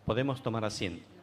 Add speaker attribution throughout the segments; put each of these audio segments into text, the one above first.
Speaker 1: Podemos tomar asiento.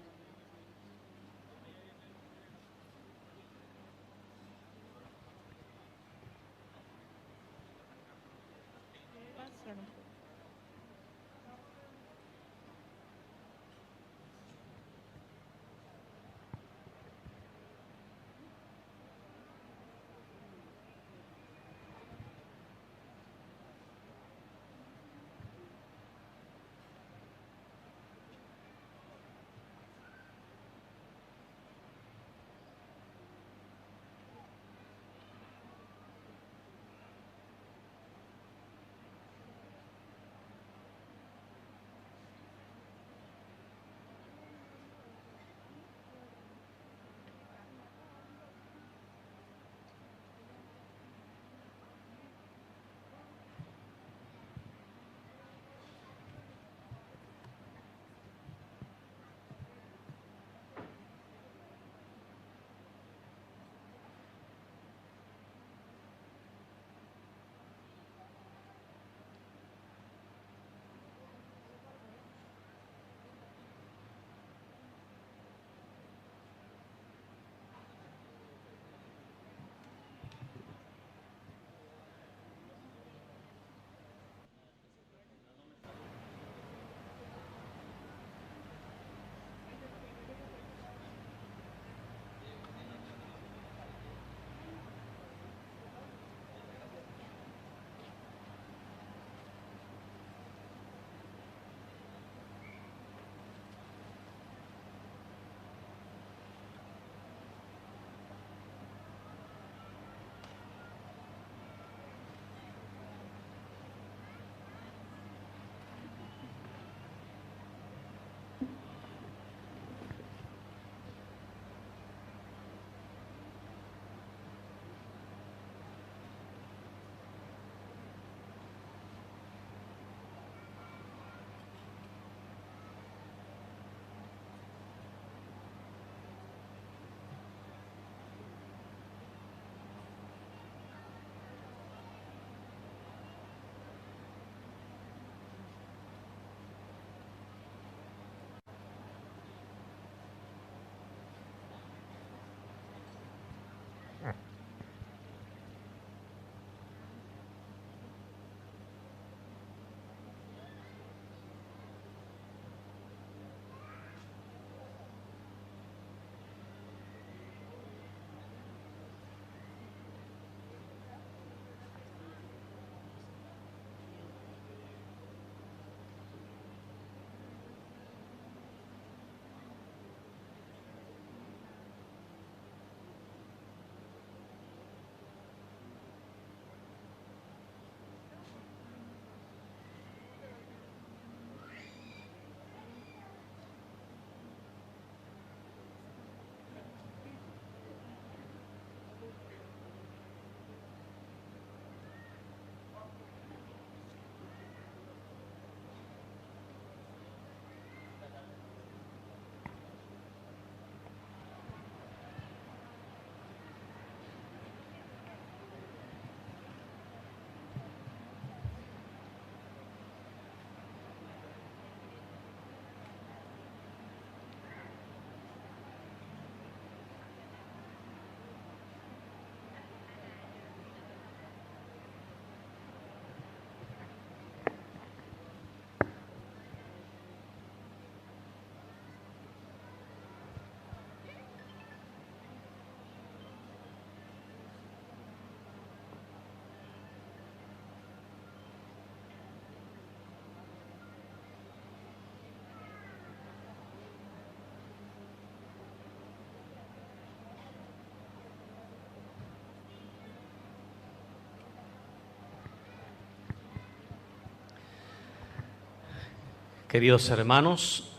Speaker 1: Queridos hermanos,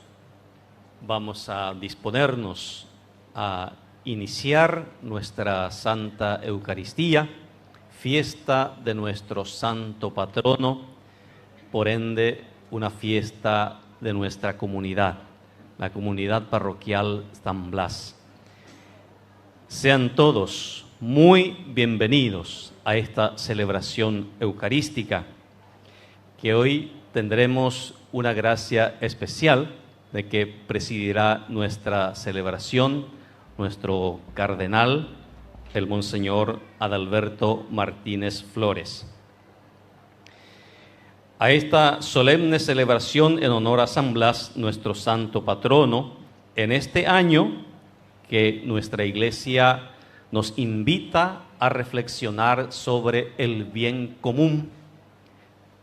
Speaker 1: vamos a disponernos a iniciar nuestra Santa Eucaristía, fiesta de nuestro Santo Patrono, por ende una fiesta de nuestra comunidad, la comunidad parroquial San Blas. Sean todos muy bienvenidos a esta celebración eucarística, que hoy tendremos una gracia especial de que presidirá nuestra celebración nuestro cardenal, el Monseñor Adalberto Martínez Flores. A esta solemne celebración en honor a San Blas, nuestro santo patrono, en este año que nuestra Iglesia nos invita a reflexionar sobre el bien común,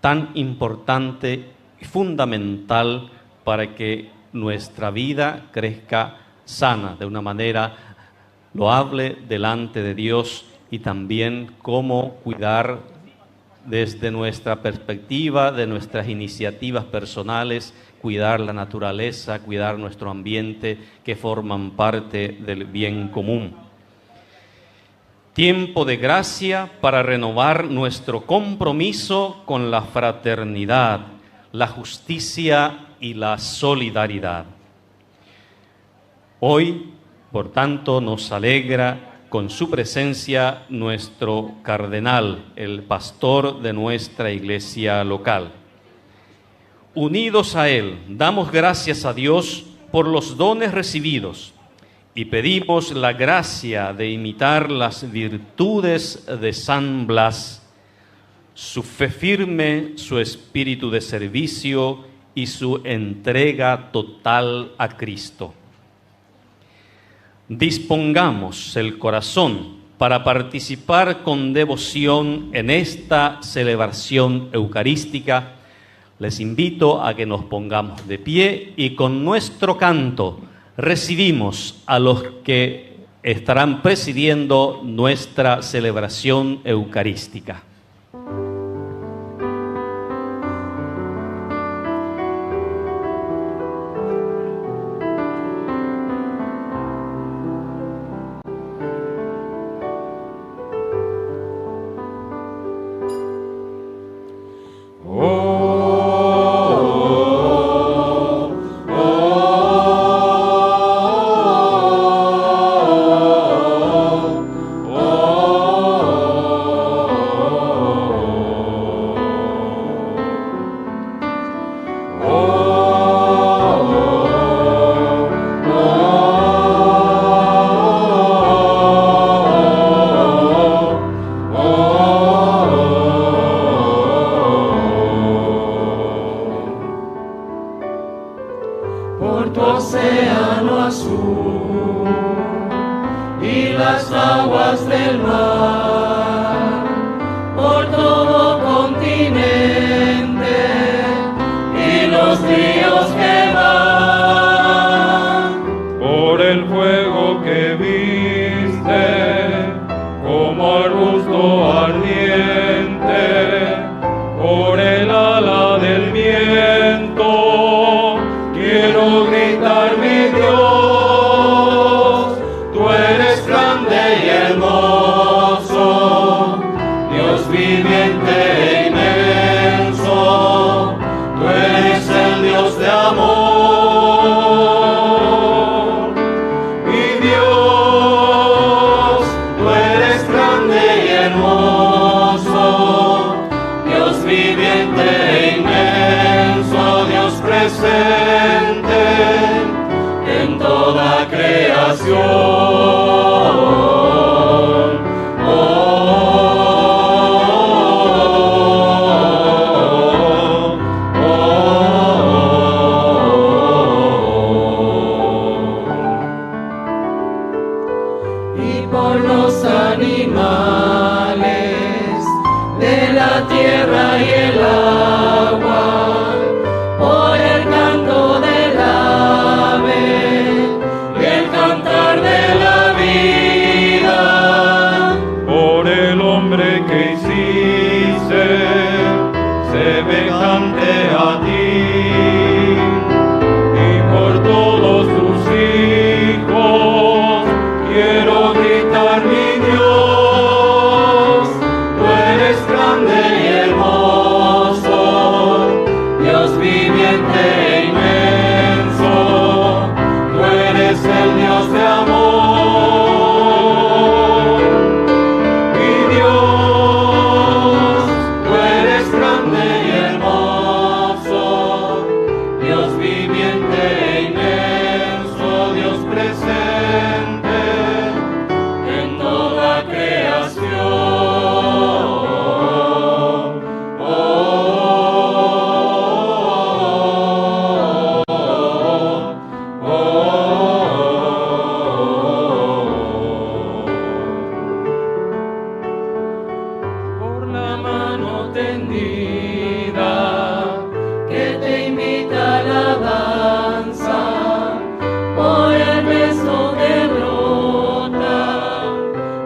Speaker 1: tan importante y fundamental para que nuestra vida crezca sana de una manera loable delante de Dios, y también cómo cuidar desde nuestra perspectiva, de nuestras iniciativas personales, cuidar la naturaleza, cuidar nuestro ambiente, que forman parte del bien común. Tiempo de gracia para renovar nuestro compromiso con la fraternidad, la justicia y la solidaridad. Hoy, por tanto, nos alegra con su presencia nuestro cardenal, el pastor de nuestra iglesia local. Unidos a él, damos gracias a Dios por los dones recibidos y pedimos la gracia de imitar las virtudes de San Blas, su fe firme, su espíritu de servicio y su entrega total a Cristo. Dispongamos el corazón para participar con devoción en esta celebración eucarística. Les invito a que nos pongamos de pie y con nuestro canto recibimos a los que estarán presidiendo nuestra celebración eucarística.
Speaker 2: Hermoso,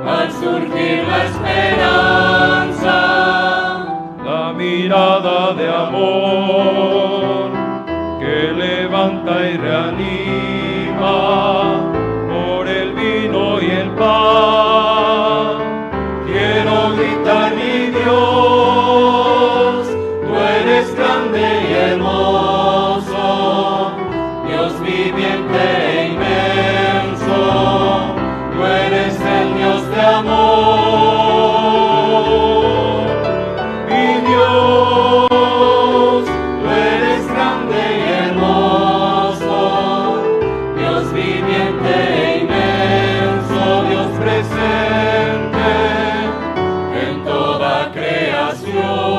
Speaker 2: al surgir la esperanza,
Speaker 3: la mirada de amor que levanta y reanima por el vino y el pan. Quiero gritar, mi Dios, tú eres grande y hermoso, Dios viviente e inmenso, tú eres el Dios de amor. Mi Dios, tú eres grande y hermoso, Dios viviente e inmenso, Dios presente en toda creación.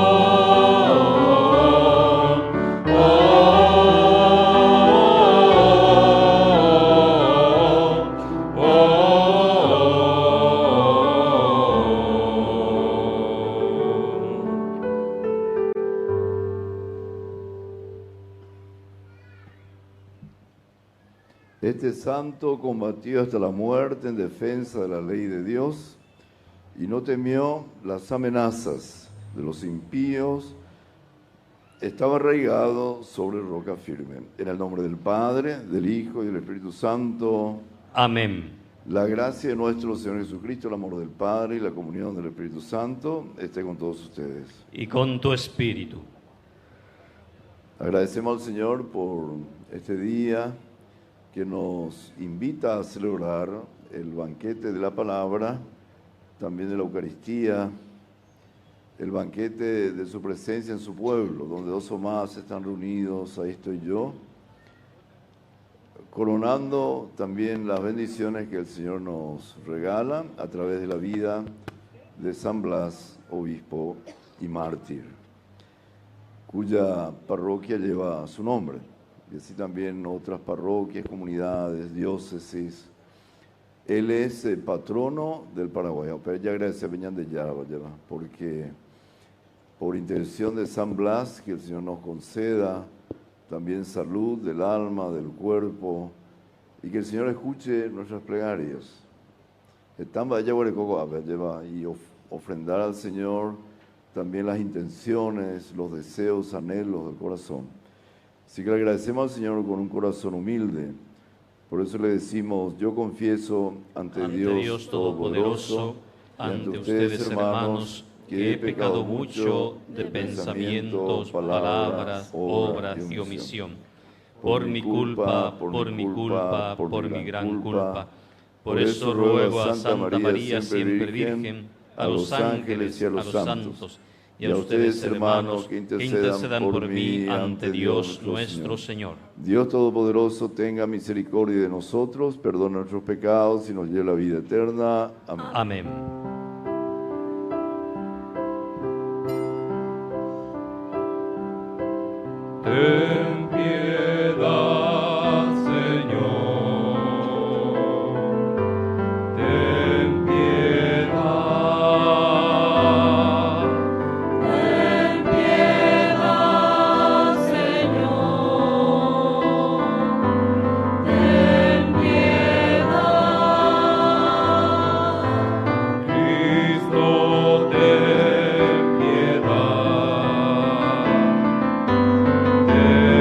Speaker 4: Este santo combatió hasta la muerte en defensa de la ley de Dios y no temió las amenazas de los impíos. Estaba arraigado sobre roca firme. En el nombre del Padre, del Hijo y del Espíritu Santo.
Speaker 1: Amén.
Speaker 4: La gracia de nuestro Señor Jesucristo, el amor del Padre y la comunión del Espíritu Santo esté con todos ustedes.
Speaker 1: Y con tu espíritu.
Speaker 4: Agradecemos al Señor por este día que nos invita a celebrar el banquete de la palabra, también de la Eucaristía, el banquete de su presencia en su pueblo, donde dos o más están reunidos, ahí estoy yo, coronando también las bendiciones que el Señor nos regala a través de la vida de San Blas, obispo y mártir, cuya parroquia lleva su nombre. Y así también otras parroquias, comunidades, diócesis. Él es el patrono del Paraguay. Pero ya gracias a Peñán de Yarba, porque por intención de San Blas, que el Señor nos conceda también salud del alma, del cuerpo, y que el Señor escuche nuestras plegarias. Y ofrendar al Señor también las intenciones, los deseos, anhelos del corazón. Así que le agradecemos al Señor con un corazón humilde. Por eso le decimos, yo confieso ante Dios Todopoderoso, ante ustedes, hermanos, que he pecado mucho de pensamientos, palabras, obras y omisión.
Speaker 1: Por mi culpa, por mi gran culpa. Por eso ruego a Santa María, siempre Virgen, a los ángeles y a los santos, y a ustedes, hermanos, que intercedan por mí ante Dios nuestro Señor.
Speaker 4: Dios Todopoderoso tenga misericordia de nosotros, perdona nuestros pecados y nos lleve a la vida eterna. Amén.
Speaker 1: Amén.
Speaker 3: Ten piedad, Señor. Ten piedad.
Speaker 2: ten piedad, Señor, ten piedad,
Speaker 3: Cristo, ten piedad. Ten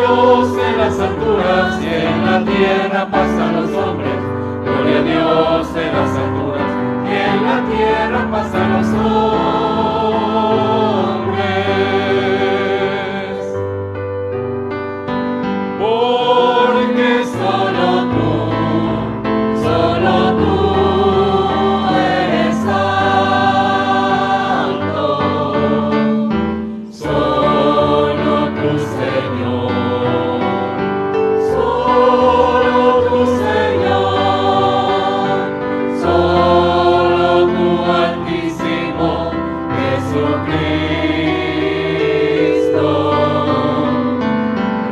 Speaker 3: Dios en las alturas y en la tierra paz a los hombres. Gloria a Dios en las alturas y en la tierra paz a los hombres. Porque solo tú eres santo. Solo tú, Señor. Solo tú, Señor. Solo tú, Altísimo Jesucristo.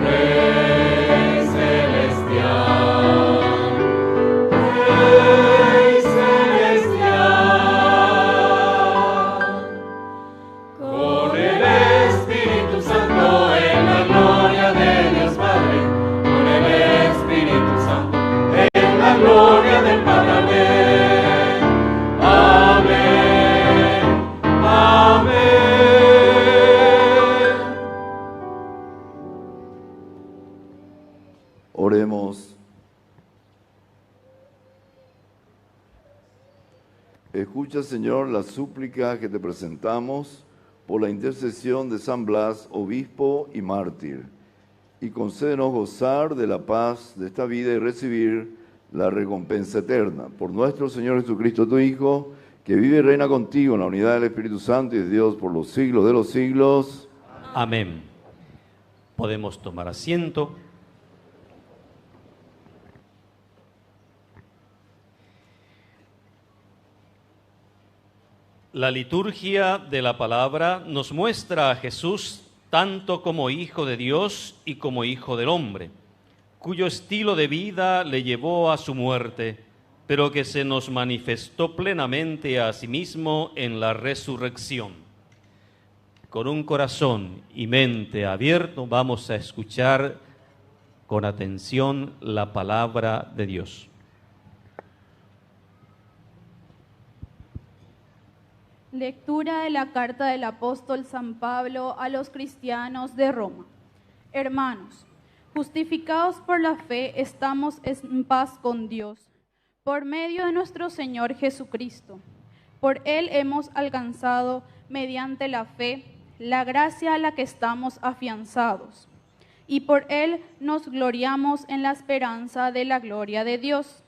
Speaker 3: Rey celestial. Rey celestial. Con el Espíritu Santo en la gloria de Dios Padre, con el Espíritu Santo en la gloria del Padre. Amén. Amén.
Speaker 4: Oremos. Escucha, Señor, la súplica que te presentamos por la intercesión de San Blas, obispo y mártir, y concédenos gozar de la paz de esta vida y recibir la recompensa eterna. Por nuestro Señor Jesucristo, tu Hijo, que vive y reina contigo en la unidad del Espíritu Santo y de Dios por los siglos de los siglos.
Speaker 1: Amén. Podemos tomar asiento. La liturgia de la palabra nos muestra a Jesús tanto como Hijo de Dios y como Hijo del Hombre, cuyo estilo de vida le llevó a su muerte, pero que se nos manifestó plenamente a sí mismo en la resurrección. Con un corazón y mente abierto vamos a escuchar con atención la palabra de Dios.
Speaker 5: Lectura de la carta del apóstol San Pablo a los cristianos de Roma. Hermanos, justificados por la fe, estamos en paz con Dios, por medio de nuestro Señor Jesucristo. Por Él hemos alcanzado, mediante la fe, la gracia a la que estamos afianzados. Y por Él nos gloriamos en la esperanza de la gloria de Dios.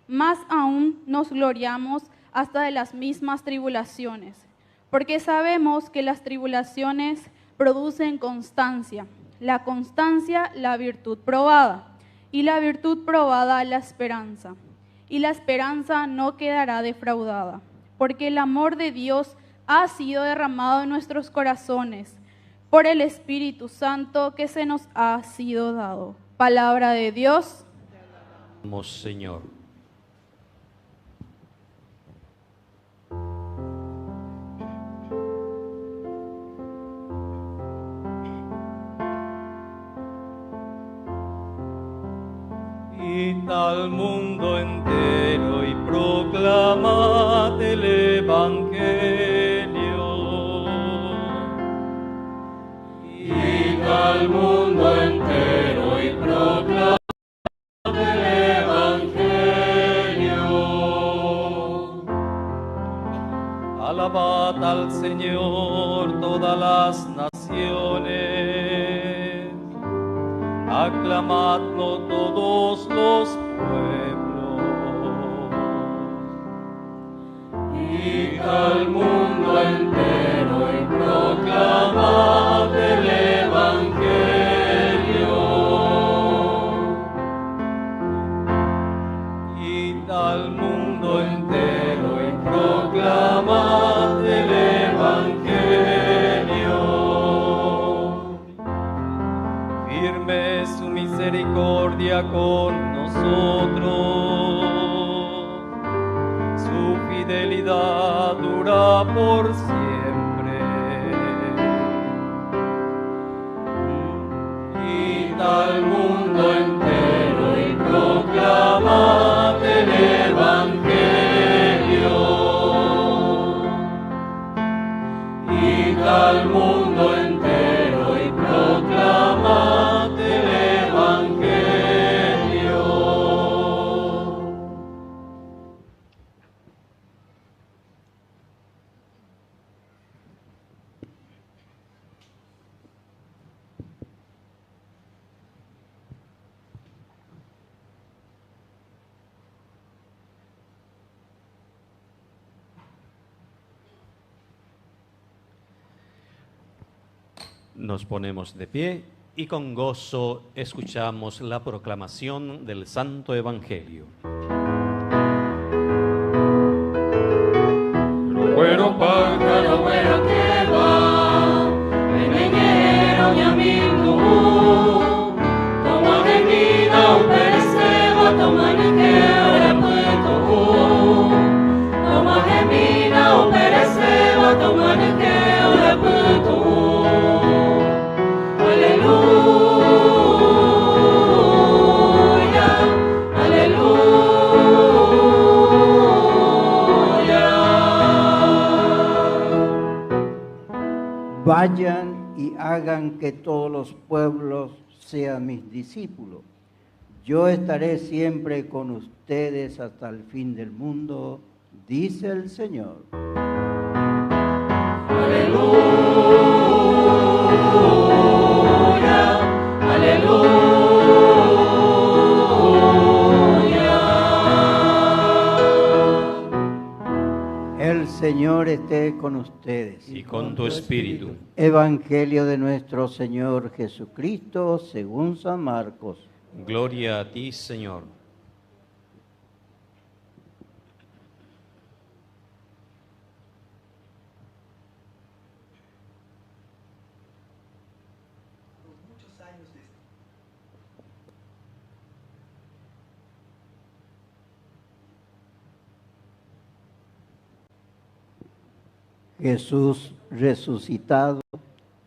Speaker 5: Más aún nos gloriamos hasta de las mismas tribulaciones, porque sabemos que las tribulaciones producen constancia, la constancia la virtud probada, y la virtud probada la esperanza, y la esperanza no quedará defraudada, porque el amor de Dios ha sido derramado en nuestros corazones por el Espíritu Santo que se nos ha sido dado. Palabra de Dios.
Speaker 1: Vamos, Señor.
Speaker 3: Id al mundo entero y proclamad el Evangelio. Id al mundo entero y proclamad el Evangelio. Alabad al Señor todas las naciones, aclamadlo todos los pueblos. Id al mundo entero y proclamad el Evangelio. Id al mundo entero y proclamad el Evangelio. Firme su misericordia con nosotros, su fidelidad dura por siempre. Id al mundo entero y proclamad el Evangelio. Id al mundo entero y proclamad
Speaker 1: Nos ponemos de pie y con gozo escuchamos la proclamación del Santo Evangelio.
Speaker 3: Bueno pájaro, bueno que va, meneñero y amigo, toma de vida un pereceba, toma ni que ahora puedo, toma de vida un pereceba, toma ni que ahora puedo, aleluya, aleluya.
Speaker 6: Vayan y hagan que todos los pueblos sean mis discípulos. Yo estaré siempre con ustedes hasta el fin del mundo, dice el Señor.
Speaker 3: Aleluya, aleluya.
Speaker 6: El Señor esté con ustedes.
Speaker 1: Y con tu espíritu.
Speaker 6: Evangelio de nuestro Señor Jesucristo según San Marcos.
Speaker 1: Gloria a ti, Señor.
Speaker 6: Jesús resucitado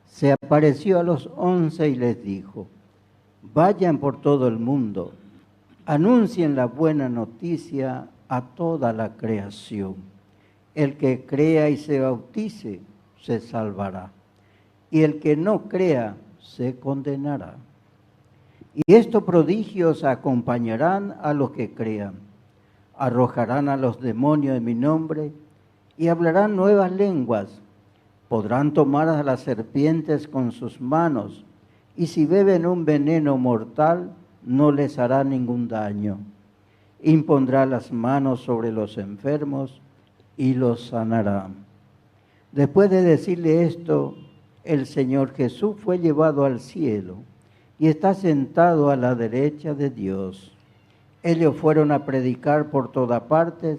Speaker 6: se apareció a los 11 y les dijo: vayan por todo el mundo, anuncien la buena noticia a toda la creación. El que crea y se bautice se salvará, y el que no crea se condenará. Y estos prodigios acompañarán a los que crean. Arrojarán a los demonios en mi nombre y hablarán nuevas lenguas. Podrán tomar a las serpientes con sus manos, y si beben un veneno mortal, no les hará ningún daño. Impondrá las manos sobre los enfermos y los sanará. Después de decirle esto, el Señor Jesús fue llevado al cielo y está sentado a la derecha de Dios. Ellos fueron a predicar por todas partes,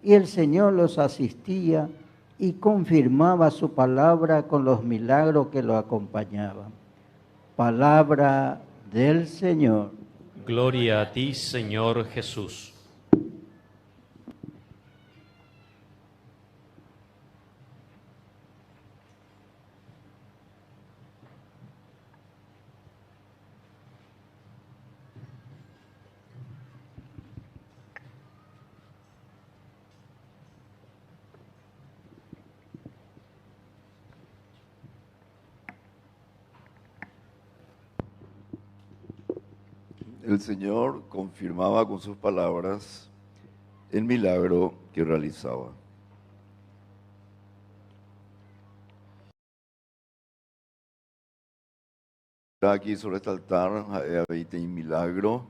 Speaker 6: y el Señor los asistía y confirmaba su palabra con los milagros que lo acompañaban. Palabra del Señor.
Speaker 1: Gloria a ti, Señor Jesús.
Speaker 4: El Señor confirmaba con sus palabras el milagro que realizaba. Aquí sobre este altar habita un milagro,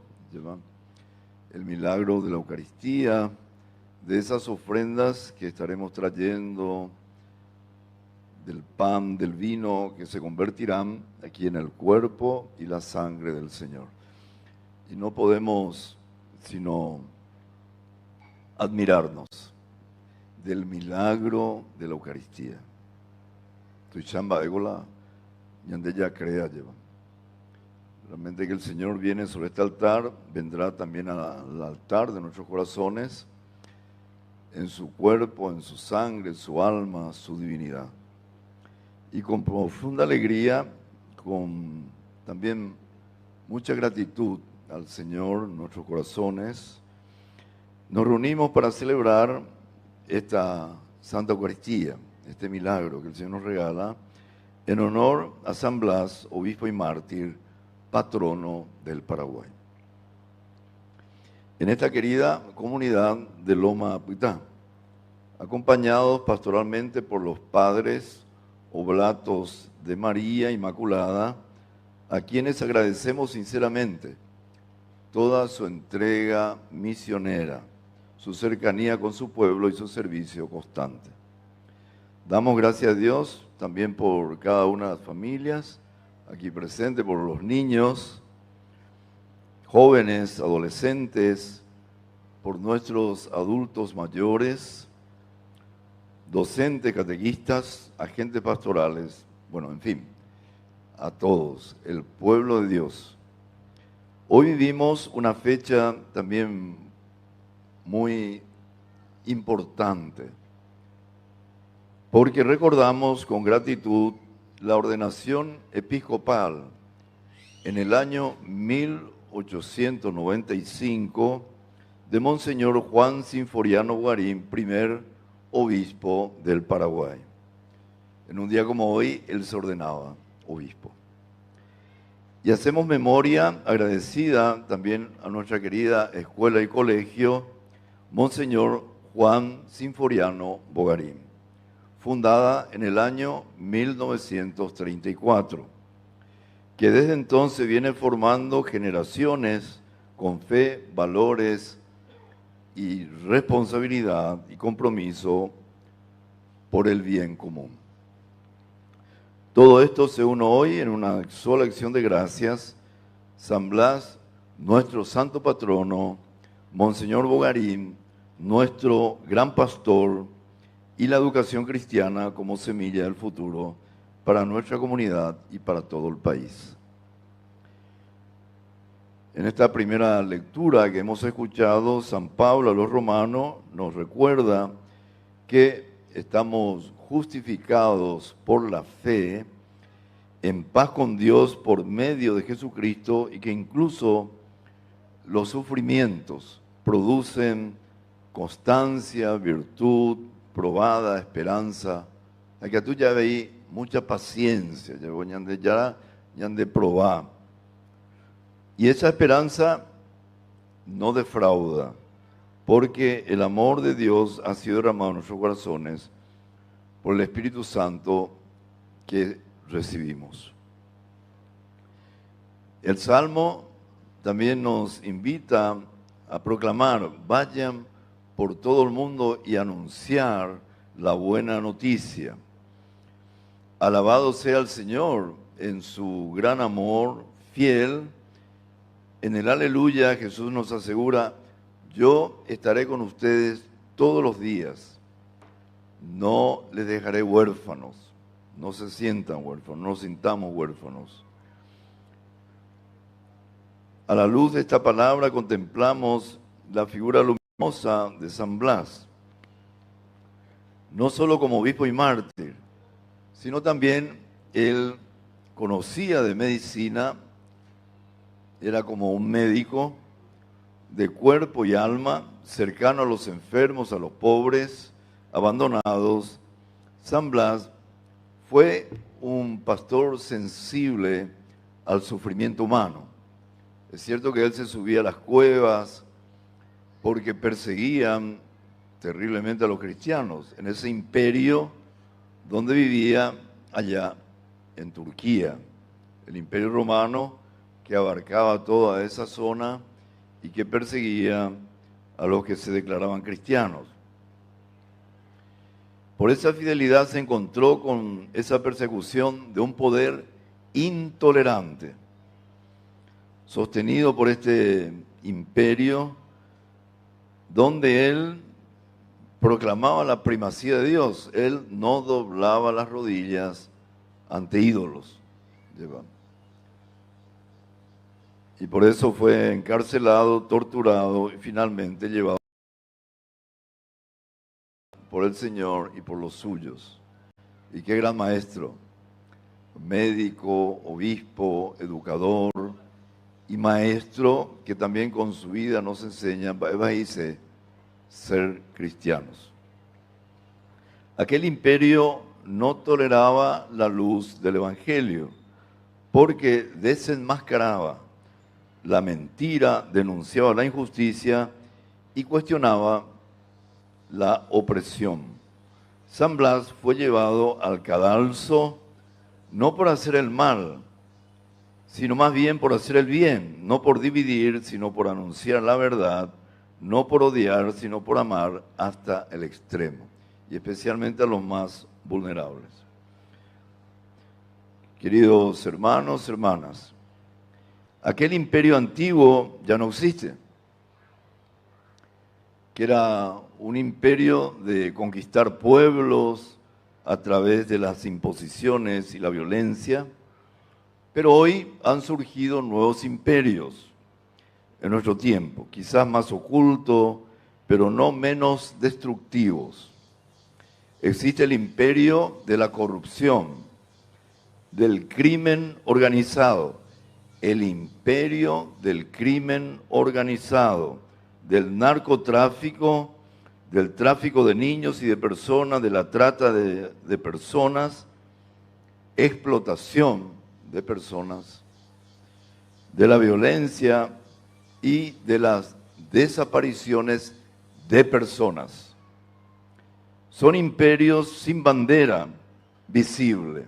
Speaker 4: el milagro de la Eucaristía, de esas ofrendas que estaremos trayendo, del pan, del vino, que se convertirán aquí en el cuerpo y la sangre del Señor. Y no podemos sino admirarnos del milagro de la Eucaristía. Tu chamba egola, yande ya crea lleva. Realmente que el Señor viene sobre este altar, vendrá también al altar de nuestros corazones, en su cuerpo, en su sangre, su alma, su divinidad. Y con profunda alegría, con también mucha gratitud al Señor en nuestros corazones, nos reunimos para celebrar esta Santa Eucaristía, este milagro que el Señor nos regala, en honor a San Blas, obispo y mártir, patrono del Paraguay. En esta querida comunidad de Loma Apuitá, acompañados pastoralmente por los padres oblatos de María Inmaculada, a quienes agradecemos sinceramente toda su entrega misionera, su cercanía con su pueblo y su servicio constante. Damos gracias a Dios también por cada una de las familias aquí presentes, por los niños, jóvenes, adolescentes, por nuestros adultos mayores, docentes, catequistas, agentes pastorales, bueno, en fin, a todos, el pueblo de Dios. Hoy vivimos una fecha también muy importante, porque recordamos con gratitud la ordenación episcopal en el año 1895 de Monseñor Juan Sinforiano Bogarín, primer obispo del Paraguay. En un día como hoy, él se ordenaba obispo. Y hacemos memoria agradecida también a nuestra querida escuela y colegio, Monseñor Juan Sinforiano Bogarín, fundada en el año 1934, que desde entonces viene formando generaciones con fe, valores y responsabilidad y compromiso por el bien común. Todo esto se une hoy en una sola acción de gracias. San Blas, nuestro santo patrono, Monseñor Bogarín, nuestro gran pastor, y la educación cristiana como semilla del futuro para nuestra comunidad y para todo el país. En esta primera lectura que hemos escuchado, San Pablo a los romanos nos recuerda que estamos justificados por la fe, en paz con Dios por medio de Jesucristo, y que incluso los sufrimientos producen constancia, virtud, probada, esperanza. Aquí tú ya veis mucha paciencia, ya de probar. Y esa esperanza no defrauda, porque el amor de Dios ha sido derramado en nuestros corazones por el Espíritu Santo que recibimos. El Salmo también nos invita a proclamar: vayan por todo el mundo y anunciar la buena noticia. Alabado sea el Señor en su gran amor fiel. En el aleluya Jesús nos asegura: yo estaré con ustedes todos los días, no les dejaré huérfanos. No se sientan huérfanos, no nos sintamos huérfanos. A la luz de esta palabra contemplamos la figura luminosa de San Blas, no solo como obispo y mártir, sino también él conocía de medicina, era como un médico de cuerpo y alma, cercano a los enfermos, a los pobres, abandonados. San Blas fue un pastor sensible al sufrimiento humano. Es cierto que él se subía a las cuevas porque perseguían terriblemente a los cristianos en ese imperio donde vivía allá en Turquía, el imperio romano que abarcaba toda esa zona y que perseguía a los que se declaraban cristianos. Por esa fidelidad se encontró con esa persecución de un poder intolerante, sostenido por este imperio, donde él proclamaba la primacía de Dios. Él no doblaba las rodillas ante ídolos. Y por eso fue encarcelado, torturado y finalmente llevado por el Señor y por los suyos. Y qué gran maestro, médico, obispo, educador y maestro que también con su vida nos enseña a ser cristianos. Aquel imperio no toleraba la luz del Evangelio porque desenmascaraba la mentira, denunciaba la injusticia y cuestionaba la opresión. San Blas fue llevado al cadalso no por hacer el mal, sino más bien por hacer el bien, no por dividir, sino por anunciar la verdad, no por odiar, sino por amar hasta el extremo, y especialmente a los más vulnerables. Queridos hermanos, hermanas, aquel imperio antiguo ya no existe, que era un imperio de conquistar pueblos a través de las imposiciones y la violencia, pero hoy han surgido nuevos imperios en nuestro tiempo, quizás más ocultos, pero no menos destructivos. Existe el imperio de la corrupción, del crimen organizado, el imperio del crimen organizado, del narcotráfico, del tráfico de niños y de personas, de la trata de personas, explotación de personas, de la violencia y de las desapariciones de personas. Son imperios sin bandera visible,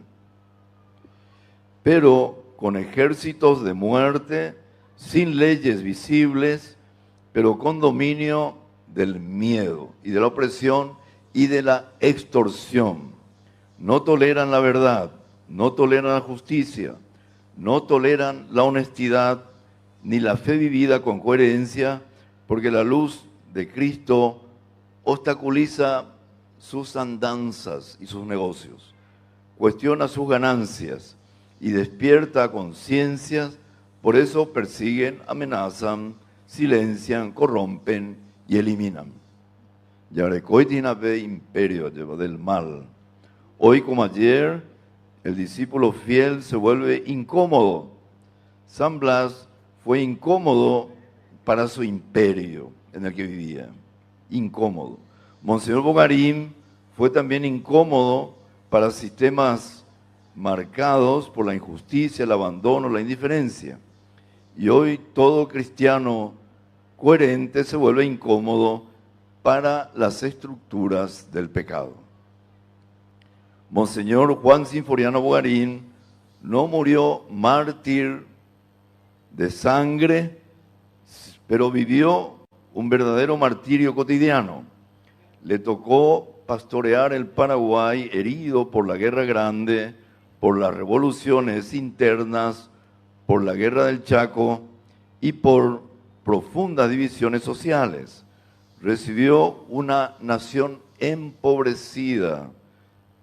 Speaker 4: pero con ejércitos de muerte, sin leyes visibles, pero con dominio del miedo y de la opresión y de la extorsión. No toleran la verdad, no toleran la justicia, no toleran la honestidad ni la fe vivida con coherencia, porque la luz de Cristo obstaculiza sus andanzas y sus negocios, cuestiona sus ganancias y despierta conciencias, por eso persiguen, amenazan, silencian, corrompen y eliminan. Yarecoitinabe imperio del mal. Hoy como ayer, el discípulo fiel se vuelve incómodo. San Blas fue incómodo para su imperio en el que vivía, incómodo. Monseñor Bogarín fue también incómodo para sistemas marcados por la injusticia, el abandono, la indiferencia. Y hoy todo cristiano coherente se vuelve incómodo para las estructuras del pecado. Monseñor Juan Sinforiano Bogarín no murió mártir de sangre, pero vivió un verdadero martirio cotidiano. Le tocó pastorear el Paraguay herido por la Guerra Grande, por las revoluciones internas, por la Guerra del Chaco y por profundas divisiones sociales. Recibió una nación empobrecida.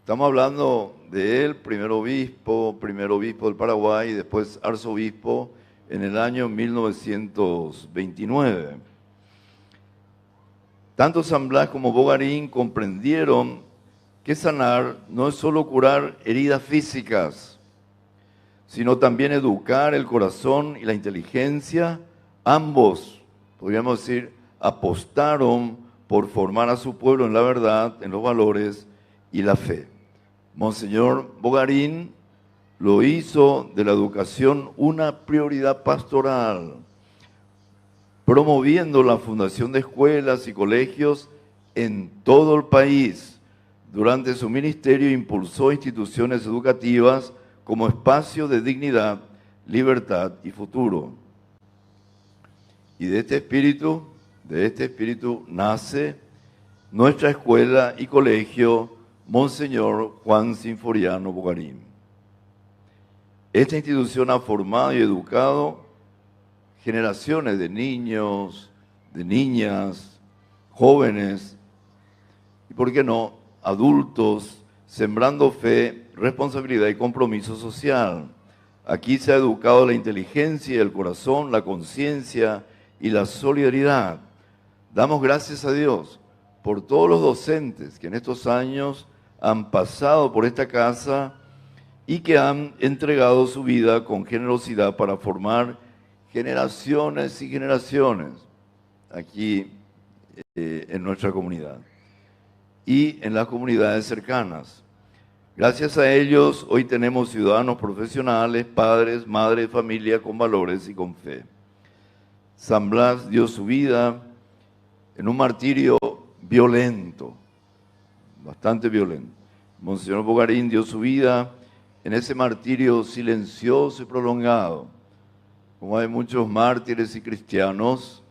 Speaker 4: Estamos hablando de él, primer obispo del Paraguay y después arzobispo en el año 1929. Tanto San Blas como Bogarín comprendieron que sanar no es solo curar heridas físicas, sino también educar el corazón y la inteligencia. Ambos, podríamos decir, apostaron por formar a su pueblo en la verdad, en los valores y la fe. Monseñor Bogarín lo hizo de la educación una prioridad pastoral, promoviendo la fundación de escuelas y colegios en todo el país. Durante su ministerio impulsó instituciones educativas como espacio de dignidad, libertad y futuro. Y de este espíritu nace nuestra escuela y colegio Monseñor Juan Sinforiano Bogarín. Esta institución ha formado y educado generaciones de niños, de niñas, jóvenes y, ¿por qué no?, adultos, sembrando fe, responsabilidad y compromiso social. Aquí se ha educado la inteligencia, el corazón, la conciencia y la solidaridad. Damos gracias a Dios por todos los docentes que en estos años han pasado por esta casa y que han entregado su vida con generosidad para formar generaciones y generaciones aquí en nuestra comunidad y en las comunidades cercanas. Gracias a ellos hoy tenemos ciudadanos profesionales, padres, madres, familia con valores y con fe. San Blas dio su vida en un martirio violento, bastante violento. Monseñor Bogarín dio su vida en ese martirio silencioso y prolongado. Como hay muchos mártires y cristianos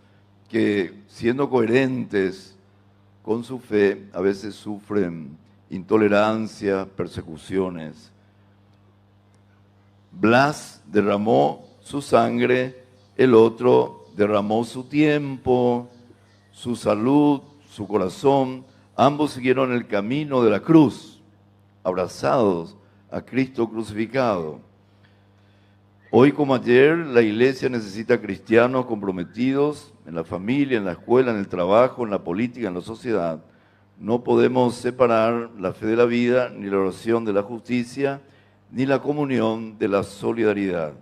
Speaker 4: que, siendo coherentes con su fe, a veces sufren intolerancia, persecuciones. Blas derramó su sangre, el otro derramó su tiempo, su salud, su corazón. Ambos siguieron el camino de la cruz, abrazados a Cristo crucificado. Hoy como ayer, la Iglesia necesita cristianos comprometidos en la familia, en la escuela, en el trabajo, en la política, en la sociedad. No podemos separar la fe de la vida, ni la oración de la justicia, ni la comunión de la solidaridad.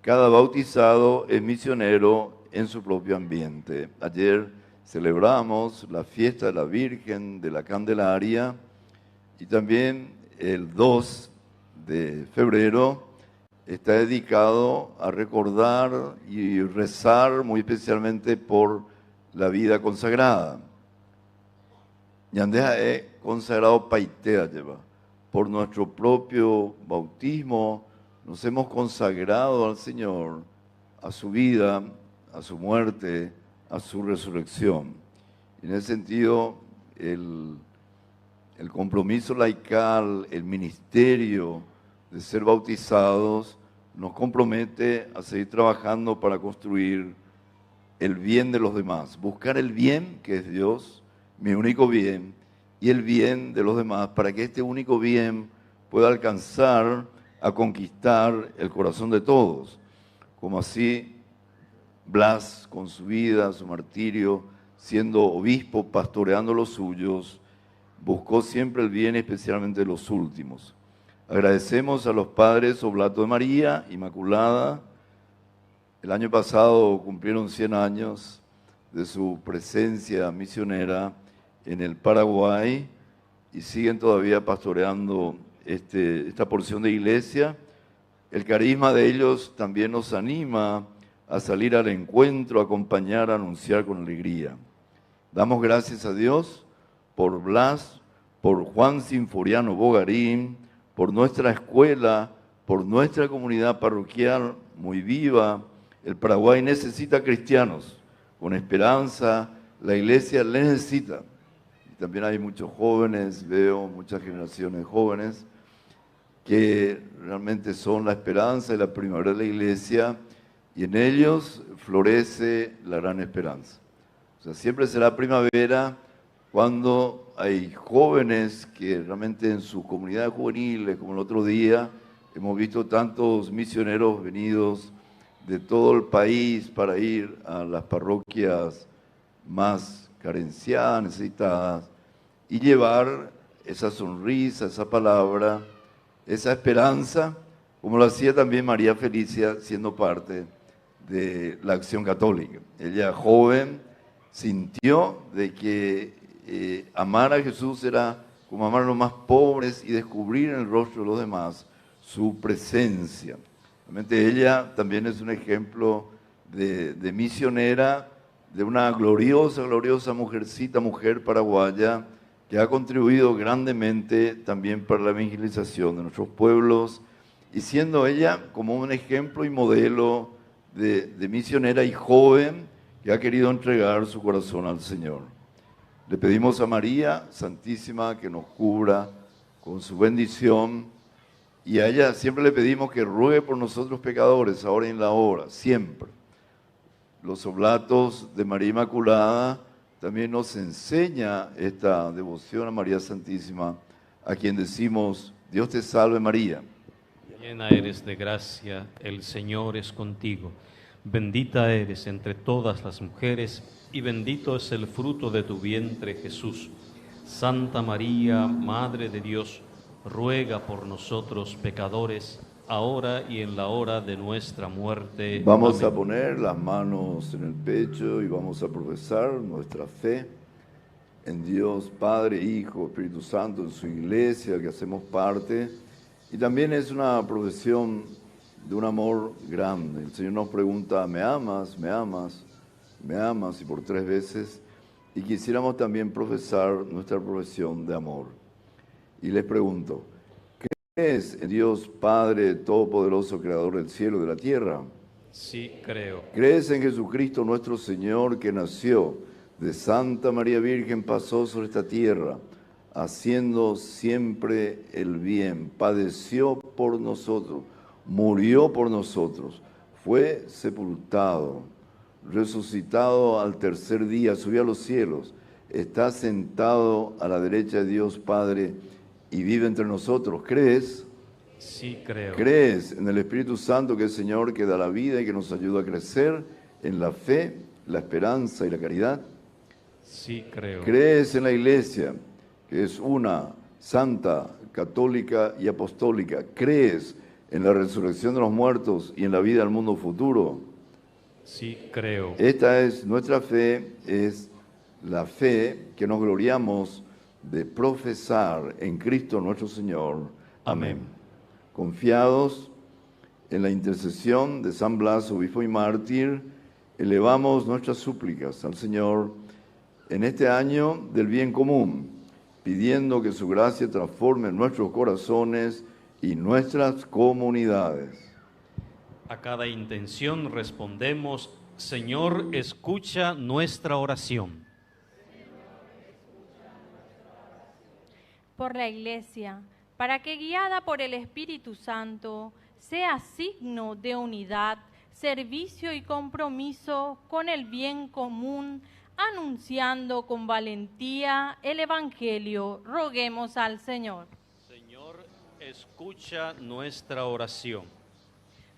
Speaker 4: Cada bautizado es misionero en su propio ambiente. Ayer celebramos la fiesta de la Virgen de la Candelaria y también el 2 de febrero está dedicado a recordar y rezar muy especialmente por la vida consagrada. Yandeja he consagrado paitea lleva. Por nuestro propio bautismo nos hemos consagrado al Señor, a su vida, a su muerte, a su resurrección. Y en ese sentido, el compromiso laical, el ministerio de ser bautizados, nos compromete a seguir trabajando para construir el bien de los demás. Buscar el bien, que es Dios, mi único bien, y el bien de los demás, para que este único bien pueda alcanzar a conquistar el corazón de todos. Como así Blas, con su vida, su martirio, siendo obispo, pastoreando los suyos, buscó siempre el bien, especialmente de los últimos. Agradecemos a los padres Oblato de María, Inmaculada. El año pasado cumplieron 100 años de su presencia misionera en el Paraguay y siguen todavía pastoreando esta porción de iglesia. El carisma de ellos también nos anima a salir al encuentro, a acompañar, a anunciar con alegría. Damos gracias a Dios por Blas, por Juan Sinforiano Bogarín, por nuestra escuela, por nuestra comunidad parroquial muy viva. El Paraguay necesita cristianos con esperanza, la iglesia les necesita. Y también hay muchos jóvenes, veo muchas generaciones jóvenes que realmente son la esperanza y la primavera de la iglesia, y en ellos florece la gran esperanza. O sea, siempre será primavera cuando hay jóvenes que realmente en sus comunidades juveniles, como el otro día, hemos visto tantos misioneros venidos de todo el país para ir a las parroquias más carenciadas, necesitadas, y llevar esa sonrisa, esa palabra, esa esperanza, como lo hacía también María Felicia, siendo parte de la Acción Católica. Ella, joven, sintió de que amar a Jesús era como amar a los más pobres y descubrir en el rostro de los demás su presencia. Realmente ella también es un ejemplo de misionera, de una gloriosa mujer paraguaya que ha contribuido grandemente también para la evangelización de nuestros pueblos, y siendo ella como un ejemplo y modelo de misionera y joven que ha querido entregar su corazón al Señor. Le pedimos a María Santísima que nos cubra con su bendición, y a ella siempre le pedimos que ruegue por nosotros pecadores, ahora y en la hora, siempre. Los oblatos de María Inmaculada también nos enseña esta devoción a María Santísima, a quien decimos: Dios te salve María.
Speaker 1: Llena eres de gracia, el Señor es contigo. Bendita eres entre todas las mujeres, y bendito es el fruto de tu vientre, Jesús. Santa María, Madre de Dios, ruega por nosotros pecadores, ahora y en la hora de nuestra muerte.
Speaker 4: Vamos
Speaker 1: Amén.
Speaker 4: a poner las manos en el pecho y vamos a profesar nuestra fe en Dios, Padre, Hijo, Espíritu Santo, en su iglesia, que hacemos parte. Y también es una profesión de un amor grande. El Señor nos pregunta: ¿me amas? ¿Me amas? ¿Me amas? Y por 3 veces. Y quisiéramos también profesar nuestra profesión de amor. Y les pregunto: ¿crees en Dios Padre Todopoderoso, Creador del cielo y de la tierra?
Speaker 1: Sí, creo.
Speaker 4: ¿Crees en Jesucristo nuestro Señor, que nació de Santa María Virgen, pasó sobre esta tierra, haciendo siempre el bien, padeció por nosotros, murió por nosotros, fue sepultado, resucitado al tercer día, subió a los cielos, está sentado a la derecha de Dios Padre y vive entre nosotros. ¿Crees?
Speaker 1: Sí, creo.
Speaker 4: ¿Crees en el Espíritu Santo, que es el Señor que da la vida y que nos ayuda a crecer en la fe, la esperanza y la caridad?
Speaker 1: Sí, creo.
Speaker 4: ¿Crees en la Iglesia, que es una, santa, católica y apostólica? ¿Crees en la resurrección de los muertos y en la vida del mundo futuro?
Speaker 1: Sí, creo.
Speaker 4: Esta es nuestra fe, es la fe que nos gloriamos de profesar en Cristo nuestro Señor. Amén. Confiados en la intercesión de San Blas, obispo y mártir, elevamos nuestras súplicas al Señor en este año del bien común, pidiendo que su gracia transforme nuestros corazones y nuestras comunidades.
Speaker 1: A cada intención respondemos: Señor, escucha nuestra oración.
Speaker 7: Por la Iglesia, para que guiada por el Espíritu Santo, sea signo de unidad, servicio y compromiso con el bien común, anunciando con valentía el Evangelio. Roguemos al Señor.
Speaker 1: Señor, escucha nuestra oración.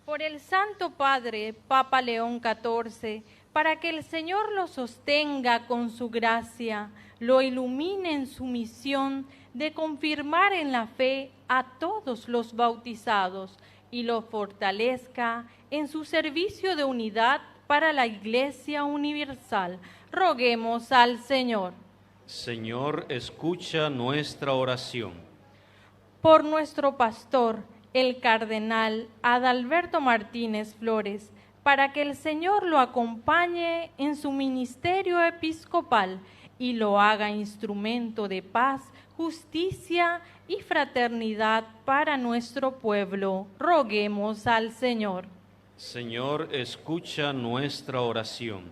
Speaker 7: Por el Santo Padre, Papa León XIV, para que el Señor lo sostenga con su gracia, lo ilumine en su misión de confirmar en la fe a todos los bautizados y lo fortalezca en su servicio de unidad para la Iglesia universal. Roguemos al Señor.
Speaker 1: Señor, escucha nuestra oración.
Speaker 7: Por nuestro pastor, el cardenal Adalberto Martínez Flores, para que el Señor lo acompañe en su ministerio episcopal y lo haga instrumento de paz, justicia y fraternidad para nuestro pueblo. Roguemos al Señor.
Speaker 1: Señor, escucha nuestra oración.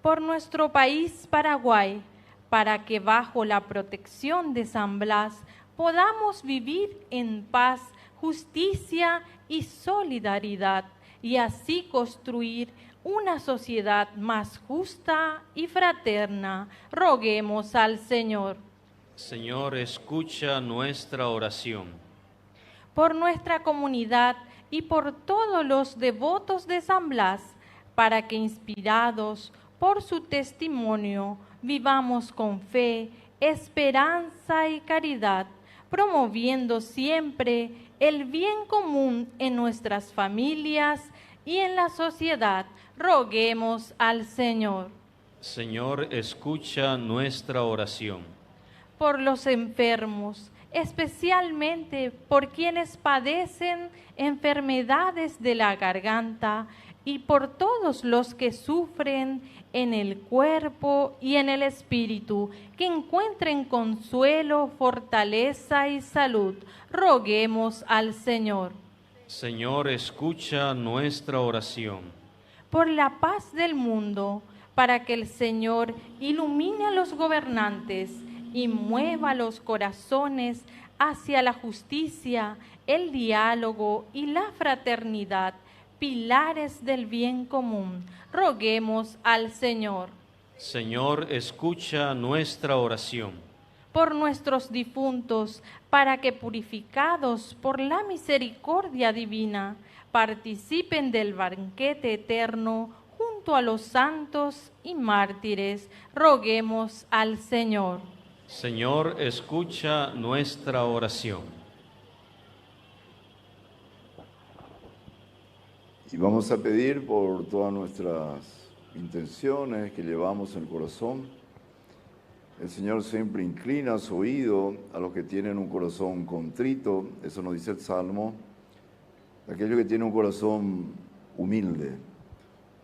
Speaker 7: Por nuestro país Paraguay, para que bajo la protección de San Blas podamos vivir en paz, justicia y solidaridad, y así construir una sociedad más justa y fraterna. Roguemos al Señor.
Speaker 1: Señor, escucha nuestra oración.
Speaker 7: Por nuestra comunidad y por todos los devotos de San Blas, para que inspirados por su testimonio vivamos con fe, esperanza y caridad, promoviendo siempre el bien común en nuestras familias y en la sociedad. Roguemos al Señor.
Speaker 1: Señor, escucha nuestra oración.
Speaker 7: Por los enfermos, especialmente por quienes padecen enfermedades de la garganta y por todos los que sufren en el cuerpo y en el espíritu, que encuentren consuelo, fortaleza y salud. Roguemos al Señor.
Speaker 1: Señor, escucha nuestra oración.
Speaker 7: Por la paz del mundo, para que el Señor ilumine a los gobernantes y mueva los corazones hacia la justicia, el diálogo y la fraternidad, pilares del bien común. Roguemos al Señor.
Speaker 1: Señor, escucha nuestra oración.
Speaker 7: Por nuestros difuntos, para que purificados por la misericordia divina, participen del banquete eterno junto a los santos y mártires. Roguemos al Señor.
Speaker 1: Señor, escucha nuestra oración.
Speaker 4: Y vamos a pedir por todas nuestras intenciones que llevamos en el corazón. El Señor siempre inclina su oído a los que tienen un corazón contrito, eso nos dice el Salmo, aquellos que tienen un corazón humilde,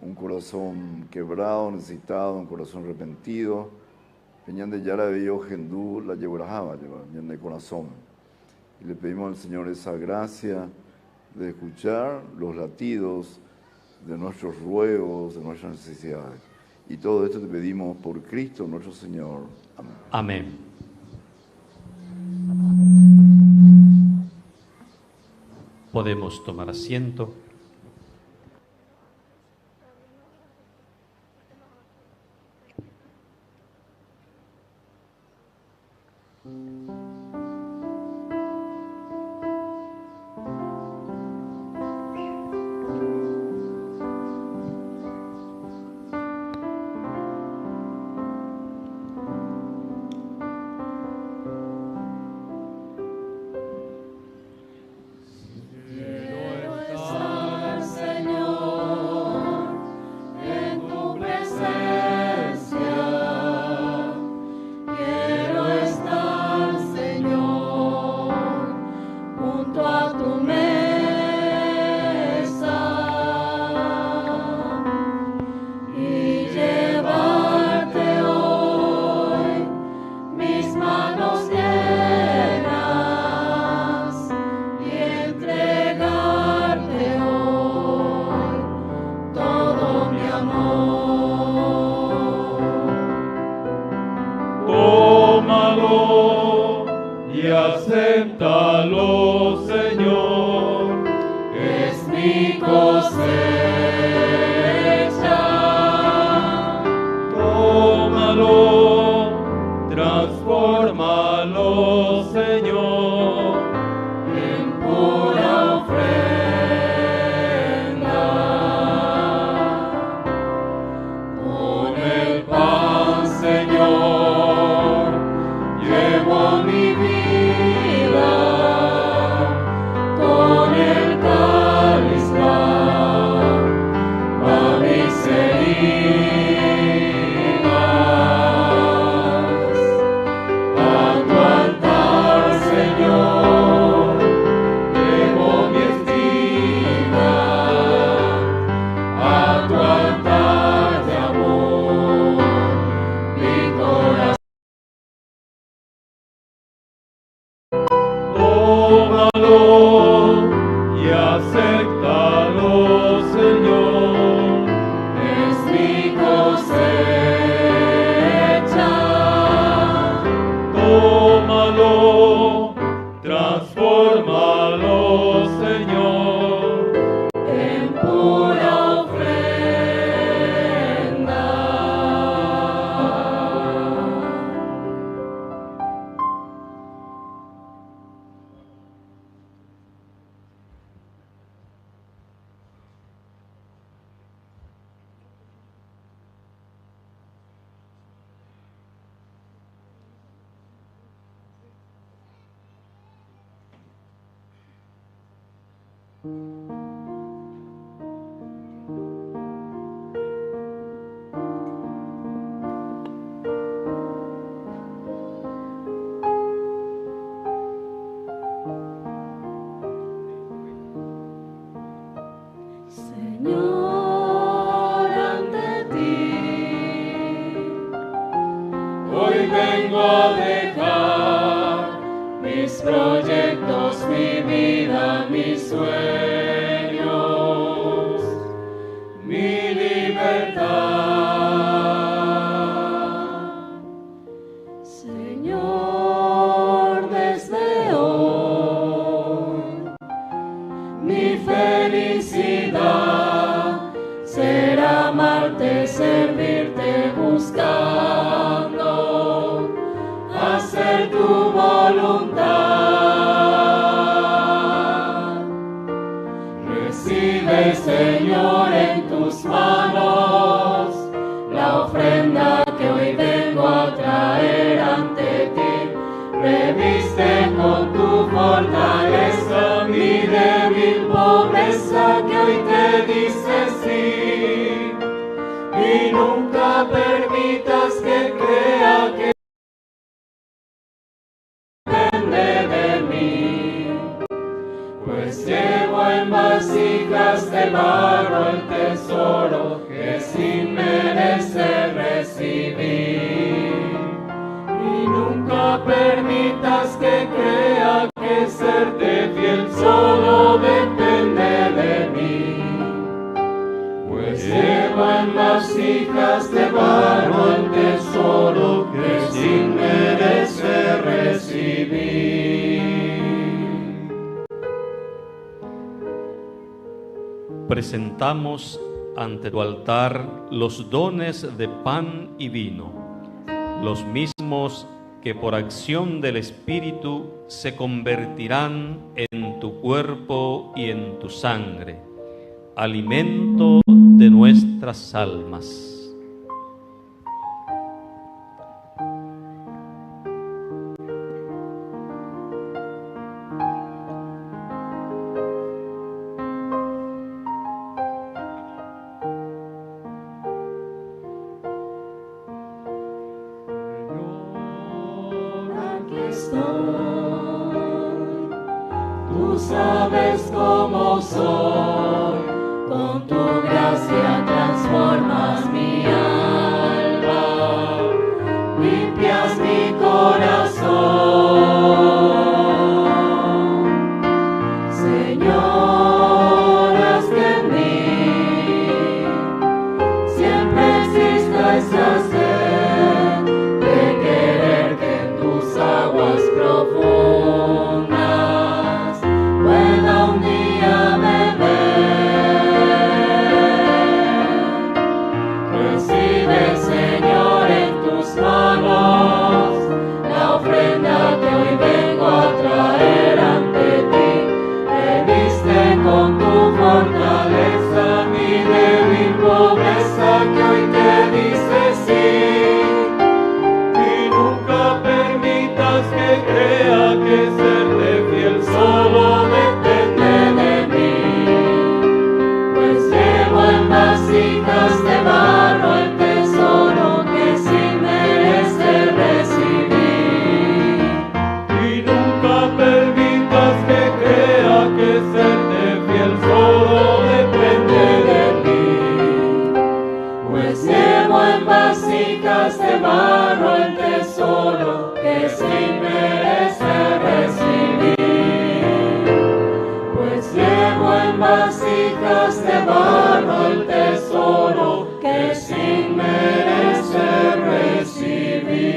Speaker 4: un corazón quebrado, necesitado, un corazón arrepentido. Peñán ya la veo Gendú, la llevarajaba, llevan de corazón. Y le pedimos al Señor esa gracia de escuchar los latidos de nuestros ruegos, de nuestras necesidades. Y todo esto te pedimos por Cristo nuestro Señor. Amén.
Speaker 1: Amén. Podemos tomar asiento.
Speaker 3: Tómalo y acéptalo, Señor, es mi cosecha. Tómalo, transfórmalo, Señor, en pura ofrenda. Con el pan, Señor, llevo mi vida, con el cáliz va mis heridas. A tu altar, Señor, llevo mi estima, a tu altar de amor, mi corazón. Tómalo y acéptalo, Señor, es mi cosecha. Tómalo, transfórmalo, Señor, en pura ofrenda. Señor, ante ti, hoy vengo a dejar mis proyectos, mi vida, mis sueños, mi libertad. Señor, desde hoy, mi felicidad será amarte, servirte, buscando hacer tu voluntad. Recibe, Señor, en tus manos la ofrenda que hoy vengo a traer ante ti. Reviste con tu fortaleza mi débil pobreza que hoy te dice sí. Y nunca permitas que crea que depende de mí, pues llevo en vasijas de barro el tesoro que sin merecer recibí. Y nunca permitas que crea que serte fiel solo depende de mí, pues llevo en vasijas de barro el tesoro que sin merecer recibí.
Speaker 1: presentamos ante tu altar los dones de pan y vino, los mismos que por acción del Espíritu se convertirán en tu cuerpo y en tu sangre, alimento de nuestras almas.
Speaker 3: Tú sabes cómo soy, con tu gracia transformas mi alma, limpias mi corazón. Señor, haz que en mí siempre exista esa sed de querer que en tus aguas profundas pueda un día beber. Recibe, Señor, en tus manos la ofrenda que hoy vengo a traer ante ti. Reviste con tu fortaleza mi débil pobreza que hoy te dice sí. Y nunca permitas que crea que serte fiel solo depende de mí, pues llevo en vasijas de barro el tesoro que sin merecer recibí. Y nunca permitas que crea que serte fiel solo depende de mí, pues llevo en vasijas de barro el tesoro que sin merecer recibí. Pues llevo en vasijas de barro el tesoro que sin merecer recibí.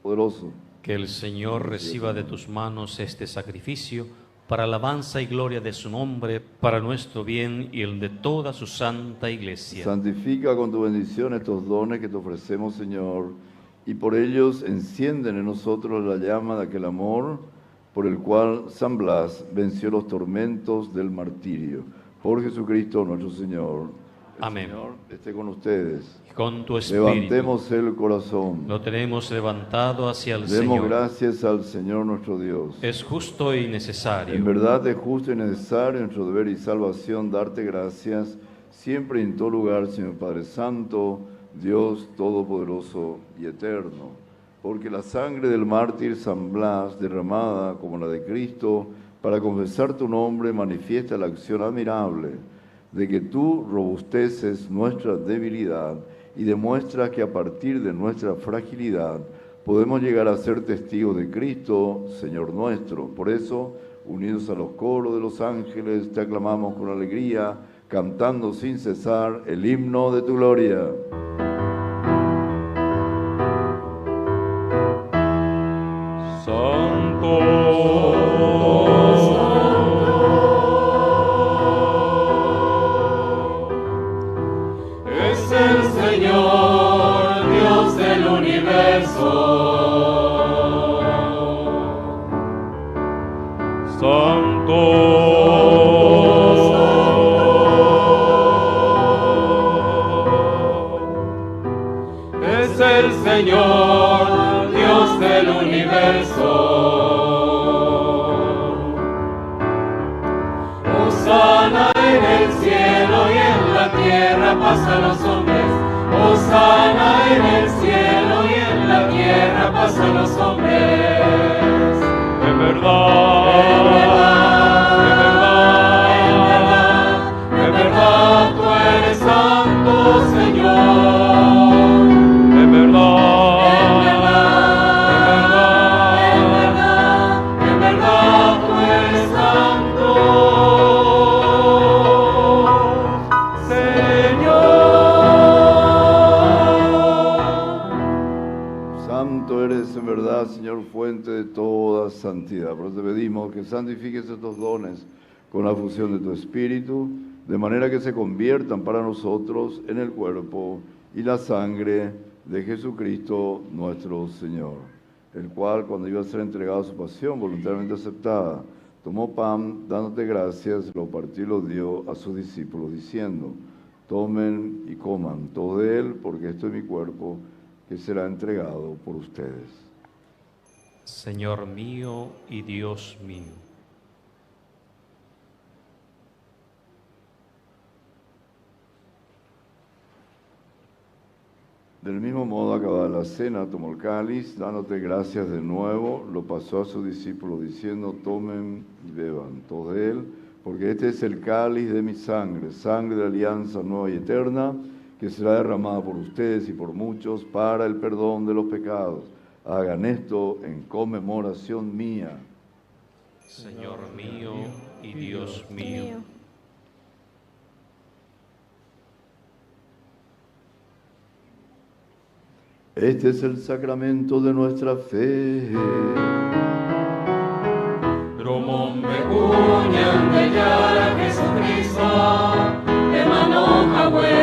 Speaker 4: Poderoso.
Speaker 1: Que el Señor reciba de tus manos este sacrificio para alabanza y gloria de su nombre, para nuestro bien y el de toda su santa iglesia.
Speaker 4: Santifica con tu bendición estos dones que te ofrecemos, Señor, y por ellos encienden en nosotros la llama de aquel amor por el cual San Blas venció los tormentos del martirio. Por Jesucristo nuestro Señor. El
Speaker 1: Amén.
Speaker 4: Señor esté con ustedes.
Speaker 1: Con tu espíritu.
Speaker 4: Levantemos el corazón.
Speaker 1: Lo tenemos levantado hacia el
Speaker 4: Demos
Speaker 1: Señor.
Speaker 4: gracias al Señor nuestro Dios.
Speaker 1: Es justo y necesario.
Speaker 4: En verdad es justo y necesario nuestro deber y salvación darte gracias, siempre y en todo lugar, Señor Padre Santo, Dios Todopoderoso y Eterno. Porque la sangre del mártir San Blas, derramada como la de Cristo, para confesar tu nombre, manifiesta la acción admirable de que tú robusteces nuestra debilidad y demuestras que a partir de nuestra fragilidad podemos llegar a ser testigos de Cristo, Señor nuestro. Por eso, unidos a los coros de los ángeles, te aclamamos con alegría, cantando sin cesar el himno de tu gloria.
Speaker 3: Es el Señor, Dios del universo. Hosana en el cielo y en la tierra, paz a los hombres. Hosana en el cielo y en la tierra, paz a los hombres.
Speaker 2: En verdad,
Speaker 3: en verdad, tú eres santo, Señor.
Speaker 2: en verdad,
Speaker 3: En verdad, tú eres santo, Señor.
Speaker 4: Santo eres en verdad, Señor, fuente de toda santidad. Por eso te pedimos que santifiques estos dones con la fusión de tu Espíritu, de manera que se conviertan para nosotros en el cuerpo y la sangre de Jesucristo nuestro Señor, el cual, cuando iba a ser entregado a su pasión voluntariamente aceptada, tomó pan, dándote gracias, lo partió y lo dio a sus discípulos, diciendo: tomen y coman todo de él, porque esto es mi cuerpo, que será entregado por ustedes.
Speaker 1: Señor mío y Dios mío.
Speaker 4: Del mismo modo, acabada la cena, tomó el cáliz, dándote gracias de nuevo, lo pasó a sus discípulos, diciendo: tomen y beban todos de él, porque este es el cáliz de mi sangre, sangre de alianza nueva y eterna, que será derramada por ustedes y por muchos para el perdón de los pecados. Hagan esto en conmemoración mía.
Speaker 1: Señor mío y Dios mío.
Speaker 4: Este es el sacramento de nuestra fe.
Speaker 3: Romón Becuñan de Yara Jesucristo, Emano Jahwe,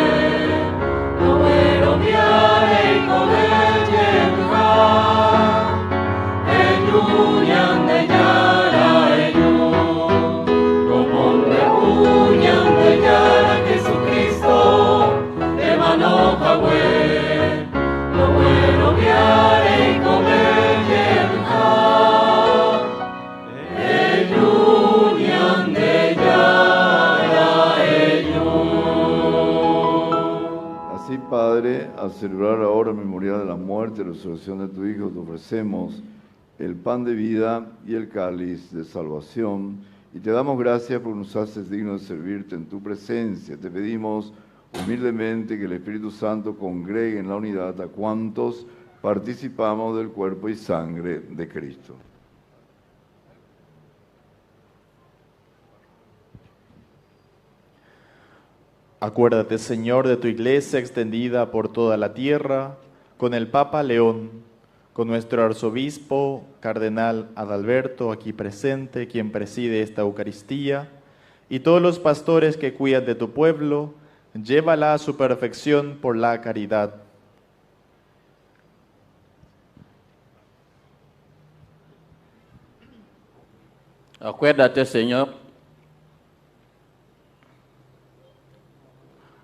Speaker 3: Noero Viare y Kodel Yemja, Eyuñan de Yara Eyu, Romón Becuñan de Yara Jesucristo, Emano Jahwe, Noero Viare y Kodel Yemja.
Speaker 4: Así, Padre, al celebrar ahora el memorial de la muerte y resurrección de tu Hijo, te ofrecemos el pan de vida y el cáliz de salvación, y te damos gracias porque nos haces dignos de servirte en tu presencia. Te pedimos humildemente que el Espíritu Santo congregue en la unidad a cuantos participamos del cuerpo y sangre de Cristo.
Speaker 8: Acuérdate, Señor, de tu iglesia extendida por toda la tierra, con el Papa León, con nuestro arzobispo, cardenal Adalberto, aquí presente, quien preside esta Eucaristía, y todos los pastores que cuidan de tu pueblo, llévala a su perfección por la caridad.
Speaker 9: Acuérdate, Señor.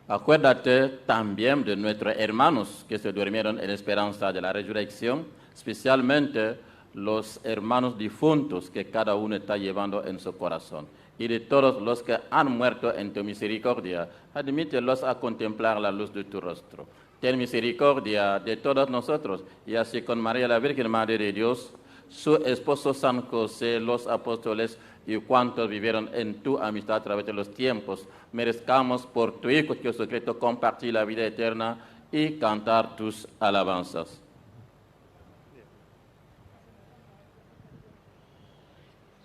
Speaker 9: Acuérdate también de nuestros hermanos que se durmieron en esperanza de la resurrección, especialmente los hermanos difuntos que cada uno está llevando en su corazón. Y de todos los que han muerto en tu misericordia, admítelos a contemplar la luz de tu rostro. Ten misericordia de todos nosotros, y así con María la Virgen Madre de Dios, su esposo San José, los apóstoles y cuantos vivieron en tu amistad a través de los tiempos, merezcamos por tu Hijo Jesucristo compartir la vida eterna y cantar tus alabanzas.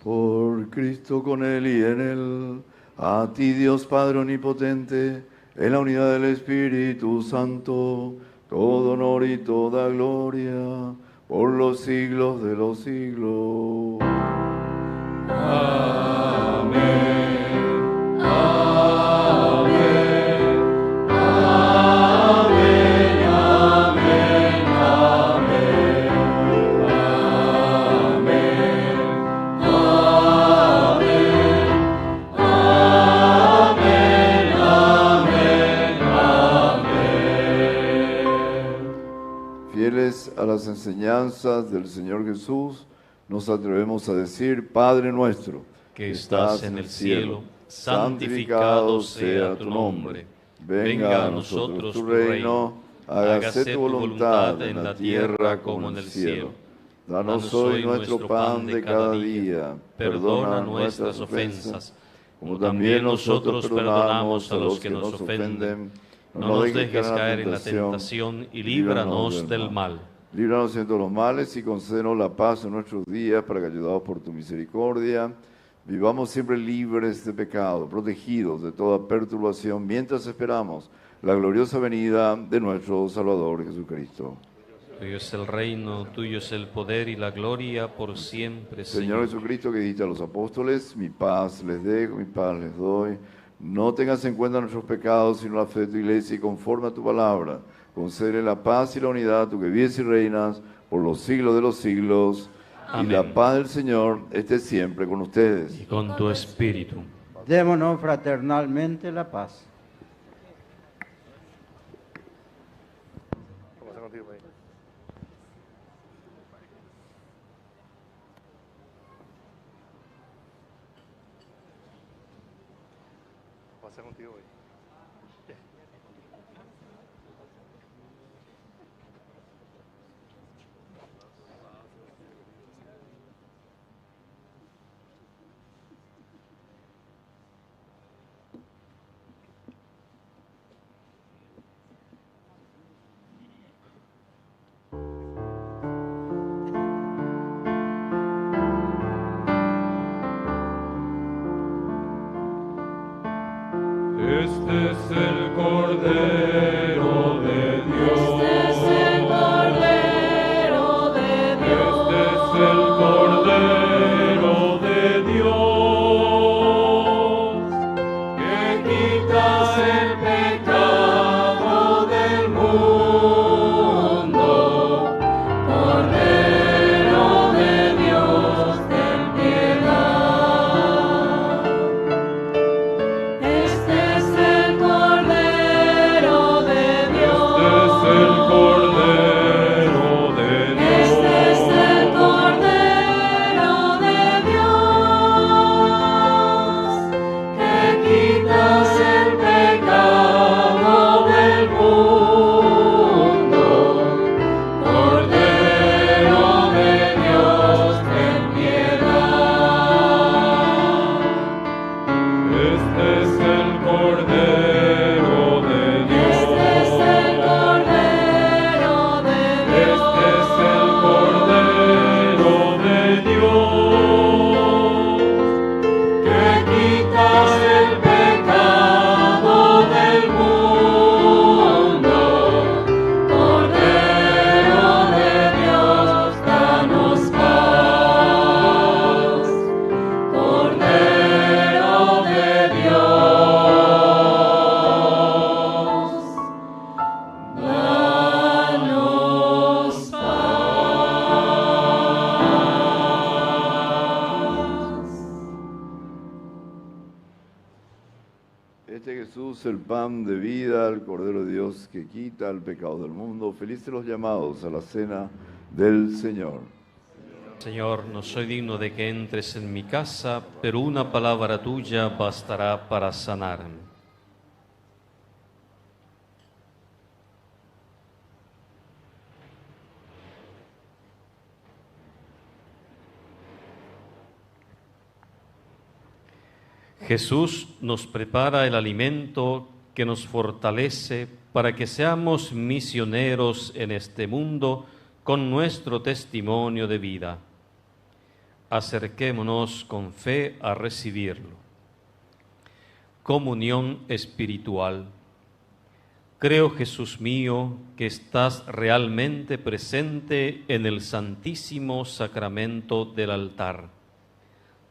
Speaker 4: Por Cristo, con Él y en Él, a ti, Dios Padre Omnipotente, en la unidad del Espíritu Santo, todo honor y toda gloria, por los siglos de los siglos.
Speaker 3: Amén. Amén. Amén. Amén. Amén. Amén.
Speaker 4: enseñanzas del Señor Jesús, nos atrevemos a decir, Padre nuestro,
Speaker 1: que estás en el cielo, santificado sea tu nombre. Venga a nosotros tu reino, hágase tu voluntad en la tierra como en el cielo.
Speaker 4: Danos hoy nuestro pan de cada día,
Speaker 1: perdona nuestras ofensas, como también nosotros perdonamos a los que nos ofenden. No nos dejes caer en la tentación y líbranos del mal.
Speaker 4: Líbranos de todos los males y concédenos la paz en nuestros días, para que, ayudados por tu misericordia, vivamos siempre libres de pecado, protegidos de toda perturbación, mientras esperamos la gloriosa venida de nuestro Salvador Jesucristo.
Speaker 1: Tuyo es el reino, tuyo es el poder y la gloria por siempre,
Speaker 4: Señor Jesucristo, que dijiste a los apóstoles, mi paz les dejo, mi paz les doy. No tengas en cuenta nuestros pecados, sino la fe de tu iglesia, y conforme a tu palabra, concede la paz y la unidad, tú que vives y reinas por los siglos de los siglos. Amén. Y la paz del Señor esté siempre con ustedes.
Speaker 1: Y con tu espíritu.
Speaker 6: Démonos fraternalmente la paz.
Speaker 2: Este es el Cordero de Dios.
Speaker 3: Este es el Cordero de Dios.
Speaker 2: Este es el Cordero de Dios, que quita el pecado del mundo. Cordero de Dios, ten piedad.
Speaker 3: Este es el Cordero de Dios.
Speaker 2: Este es el Cordero de Dios.
Speaker 3: Este es el Cordero de Dios, que quitas el pecado del mundo. Cordero de Dios, ten piedad.
Speaker 2: Este es el Cordero de Dios.
Speaker 3: Este es el Cordero de Dios.
Speaker 2: Este es el Cordero de Dios,
Speaker 3: Que quitas el pecado del mundo. Cordero de Dios, danos paz. Cordero de Dios, danos paz.
Speaker 4: Este Jesús, el pan de vida, el Cordero de Dios que quita el pecado del mundo. Felices los llamados a la cena del Señor.
Speaker 1: Señor, no soy digno de que entres en mi casa, pero una palabra tuya bastará para sanarme. Jesús nos prepara el alimento que nos fortalece para que seamos misioneros en este mundo con nuestro testimonio de vida. Acerquémonos con fe a recibirlo. Comunión espiritual. Creo, Jesús mío, que estás realmente presente en el Santísimo Sacramento del altar.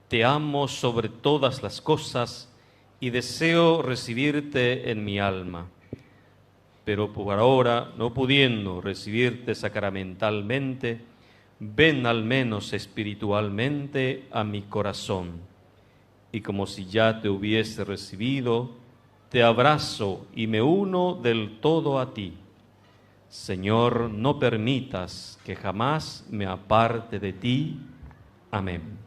Speaker 1: Te amo sobre todas las cosas y deseo recibirte en mi alma. Pero por ahora, no pudiendo recibirte sacramentalmente, ven al menos espiritualmente a mi corazón. Y como si ya te hubiese recibido, te abrazo y me uno del todo a ti. Señor, no permitas que jamás me aparte de ti. Amén.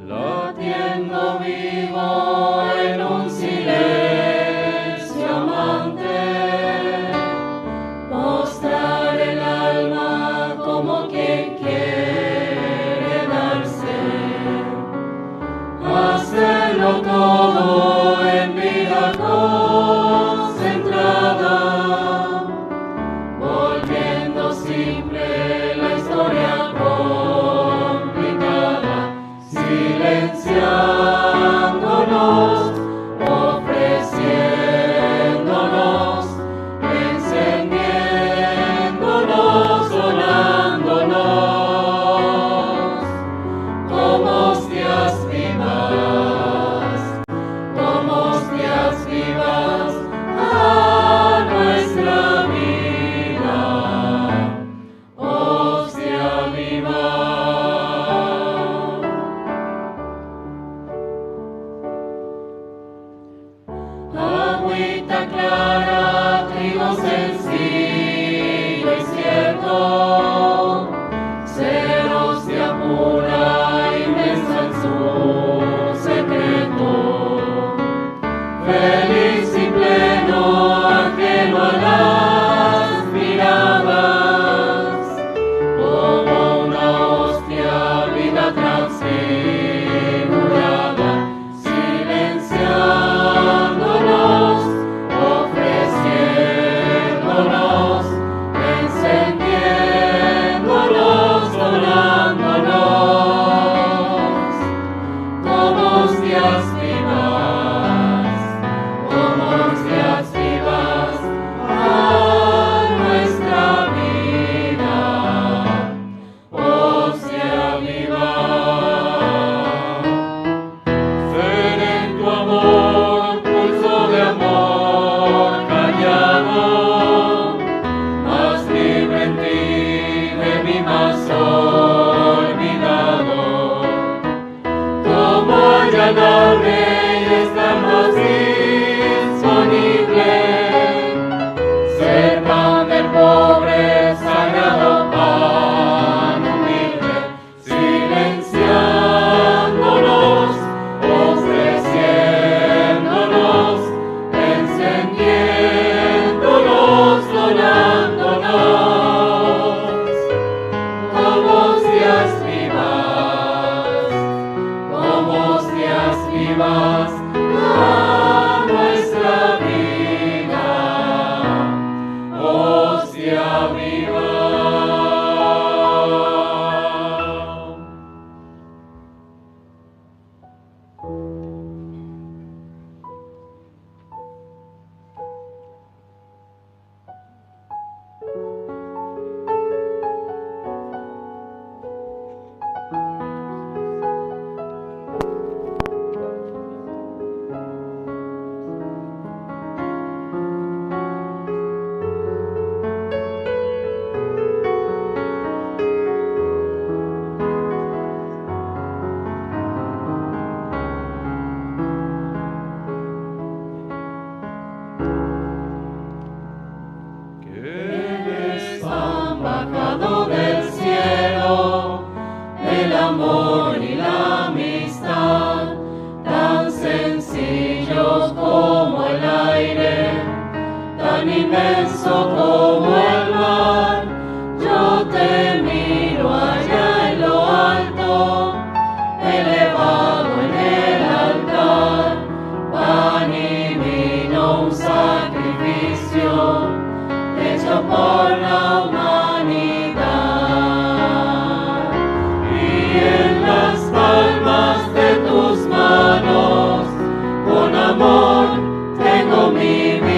Speaker 3: Latiendo vivo en un silencio amante, mostrar el alma como quien quiere darse, hacerlo todo en vida concentrada, volviendo simple la historia complicada, silenciándonos, ofreciéndonos, encendiéndonos, donándonos, como hostias vivas a nuestra vida, hostia viva. Agüita clara, trigo sencillo y cierto, ser hostia pura, inmensa en su secreto, feliz y pleno, ajeno a las miradas, como una hostia vida transfigurada, silenciándonos, ofreciéndonos, encendiéndonos, donándonos, como hostias vivas a nuestra vida, hostia viva. Ser en tu amor, pulso de amor callado, más libre en ti de mí más olvidado, como allanarme y estar más disponible, ser pan del pobre, sagrado pan humilde, silenciándonos, ofreciéndonos, encendiéndonos, donándonos, como hostias vivas a nuestra vida, hostia viva. Eres pan bajado del cielo, el amor y la amistad, tan sencillos como el aire, tan inmenso como el mar. Yo te miro allá en lo alto, elevado en el altar, pan y vino, un sacrificio hecho por la humanidad, y en las palmas de tus manos, con amor tengo mi vida.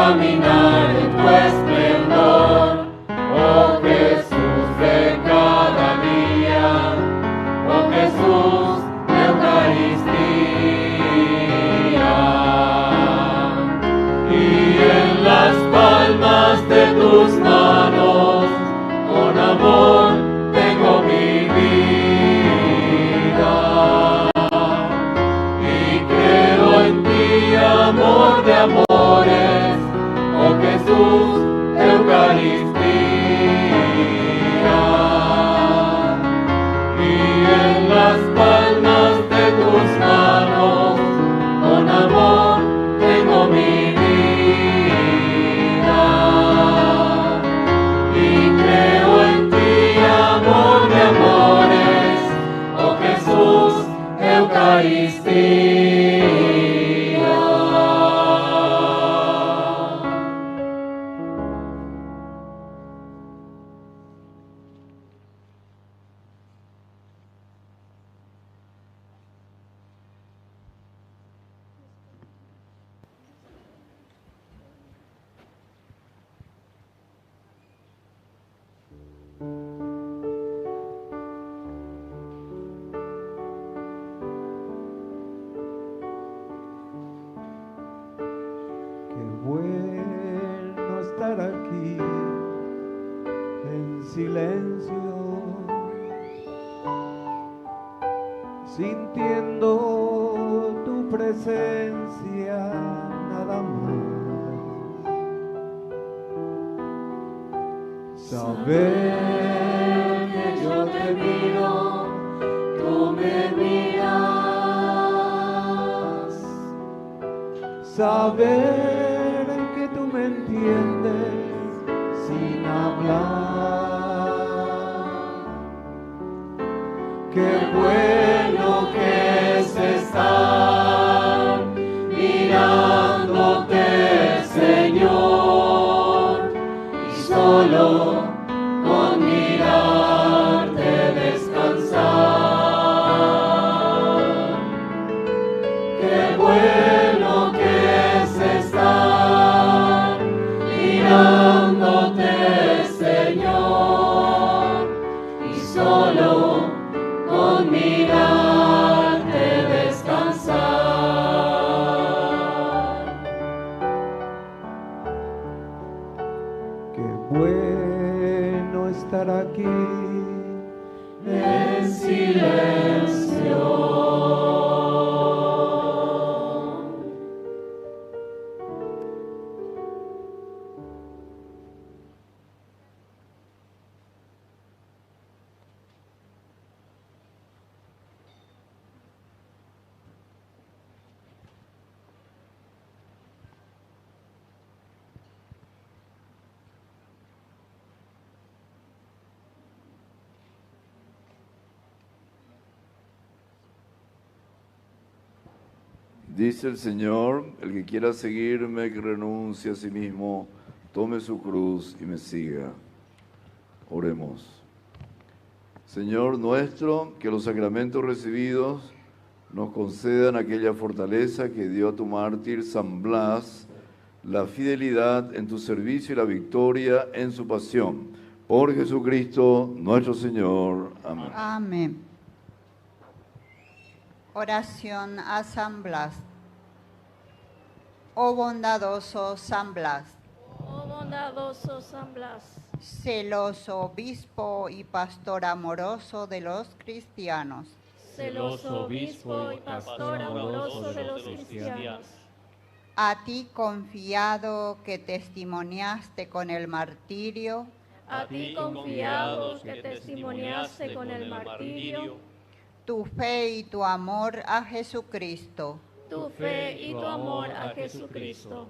Speaker 3: caminar en tu esplendor, oh Jesús de cada día, oh Jesús de Eucaristía. Y en las palmas de tus manos, con amor tengo mi vida. Y creo en ti, amor de amores, oh Jesús, Eucaristía. Y en las palmas de tus manos, con amor tengo mi vida. Y creo en ti, amor de amores, oh Jesús, Eucaristía.
Speaker 2: Qué bueno estar aquí en silencio, sintiendo tu presencia nada más. Saber que yo te miro, tú me miras. Saber que tú me entiendes sin hablar. Qué bueno que es estar mirándote, Señor, y solo con mirarte descansar. Qué bueno que es estar mirándote, Señor, y solo con mirarte descansar. Qué bueno estar aquí en silencio.
Speaker 4: Dice el Señor, el que quiera seguirme, que renuncie a sí mismo, tome su cruz y me siga. Oremos. Señor nuestro, que los sacramentos recibidos nos concedan aquella fortaleza que dio a tu mártir San Blas, la fidelidad en tu servicio y la victoria en su pasión. Por Jesucristo nuestro Señor. Amén.
Speaker 10: Amén. Oración a San Blas. Oh bondadoso San Blas,
Speaker 11: Oh bondadoso San Blas,
Speaker 10: celoso obispo y pastor amoroso de los cristianos,
Speaker 11: celoso obispo y pastor amoroso de los cristianos,
Speaker 10: a ti confiado que testimoniaste con el martirio,
Speaker 11: a ti confiado que testimoniaste con el martirio,
Speaker 10: tu fe y tu amor a Jesucristo,
Speaker 11: tu fe y tu amor a Jesucristo.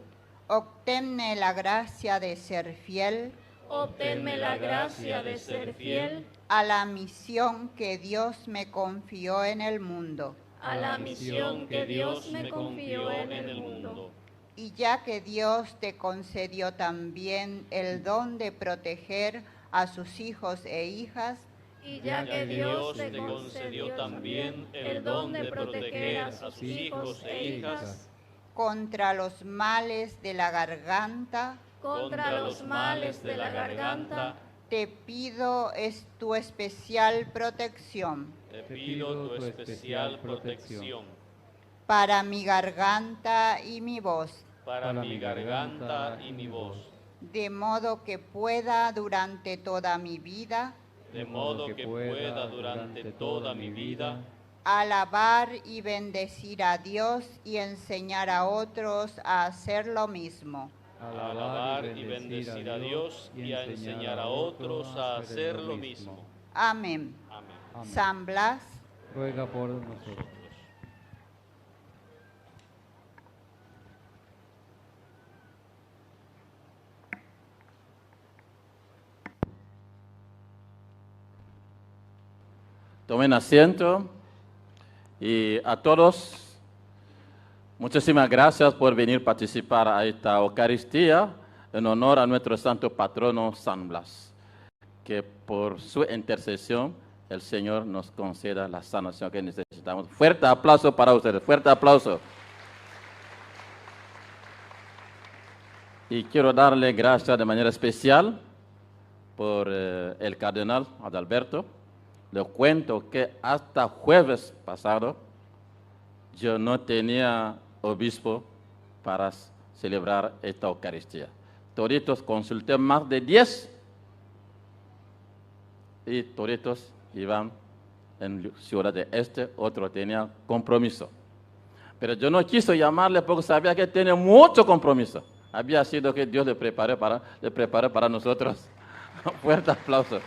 Speaker 10: obténme la gracia de ser fiel
Speaker 11: Obténme la gracia de ser fiel
Speaker 10: a la misión que Dios me confió en el mundo.
Speaker 11: a la misión que Dios me confió en el mundo.
Speaker 10: Y ya que Dios te concedió también el don de proteger a sus hijos e hijas,
Speaker 11: Y ya que Dios te concedió también el don de proteger a sus hijos e hijas,
Speaker 10: contra los males de la garganta,
Speaker 11: contra los males de la garganta,
Speaker 10: te pido tu especial protección.
Speaker 1: Te pido tu especial protección
Speaker 10: Para mi garganta y mi voz,
Speaker 1: para mi garganta y mi voz,
Speaker 10: de modo que pueda durante toda mi vida
Speaker 1: de modo que pueda durante toda mi vida
Speaker 10: alabar y bendecir a Dios y enseñar a otros a hacer lo mismo.
Speaker 1: alabar y bendecir a Dios y a enseñar a otros a hacer lo mismo.
Speaker 10: Amén.
Speaker 1: Amén.
Speaker 10: San Blas,
Speaker 2: ruega por nosotros.
Speaker 9: Tomen asiento y a todos, muchísimas gracias por venir a participar a esta Eucaristía en honor a nuestro santo patrono San Blas. Que por su intercesión el Señor nos conceda la sanación que necesitamos. Fuerte aplauso para ustedes, fuerte aplauso. Y quiero darle gracias de manera especial por el cardenal Adalberto. Le cuento que hasta jueves pasado yo no tenía obispo para celebrar esta Eucaristía. Toditos consulté más de 10 y toditos iban en Ciudad de Este, otro tenía compromiso. Pero yo no quise llamarle porque sabía que tenía mucho compromiso. Había sido que Dios le preparó para nosotros. Fuerte aplauso.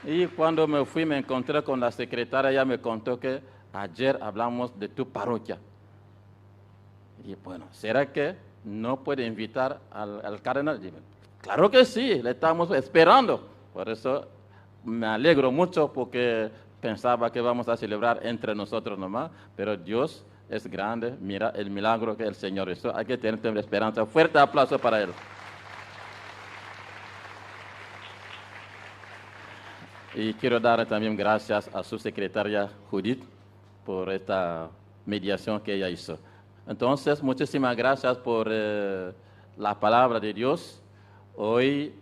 Speaker 9: Y cuando me fui, me encontré con la secretaria, ella me contó que ayer hablamos de tu parroquia. Y bueno, ¿será que no puede invitar al cardenal? Y, claro que sí, le estamos esperando. Por eso me alegro mucho porque pensaba que vamos a celebrar entre nosotros nomás, pero Dios es grande, mira el milagro que el Señor hizo. Hay que tener esperanza. Fuerte aplauso para Él. Y quiero dar también gracias a su secretaria Judith por esta mediación que ella hizo. Entonces, muchísimas gracias por la palabra de Dios. Hoy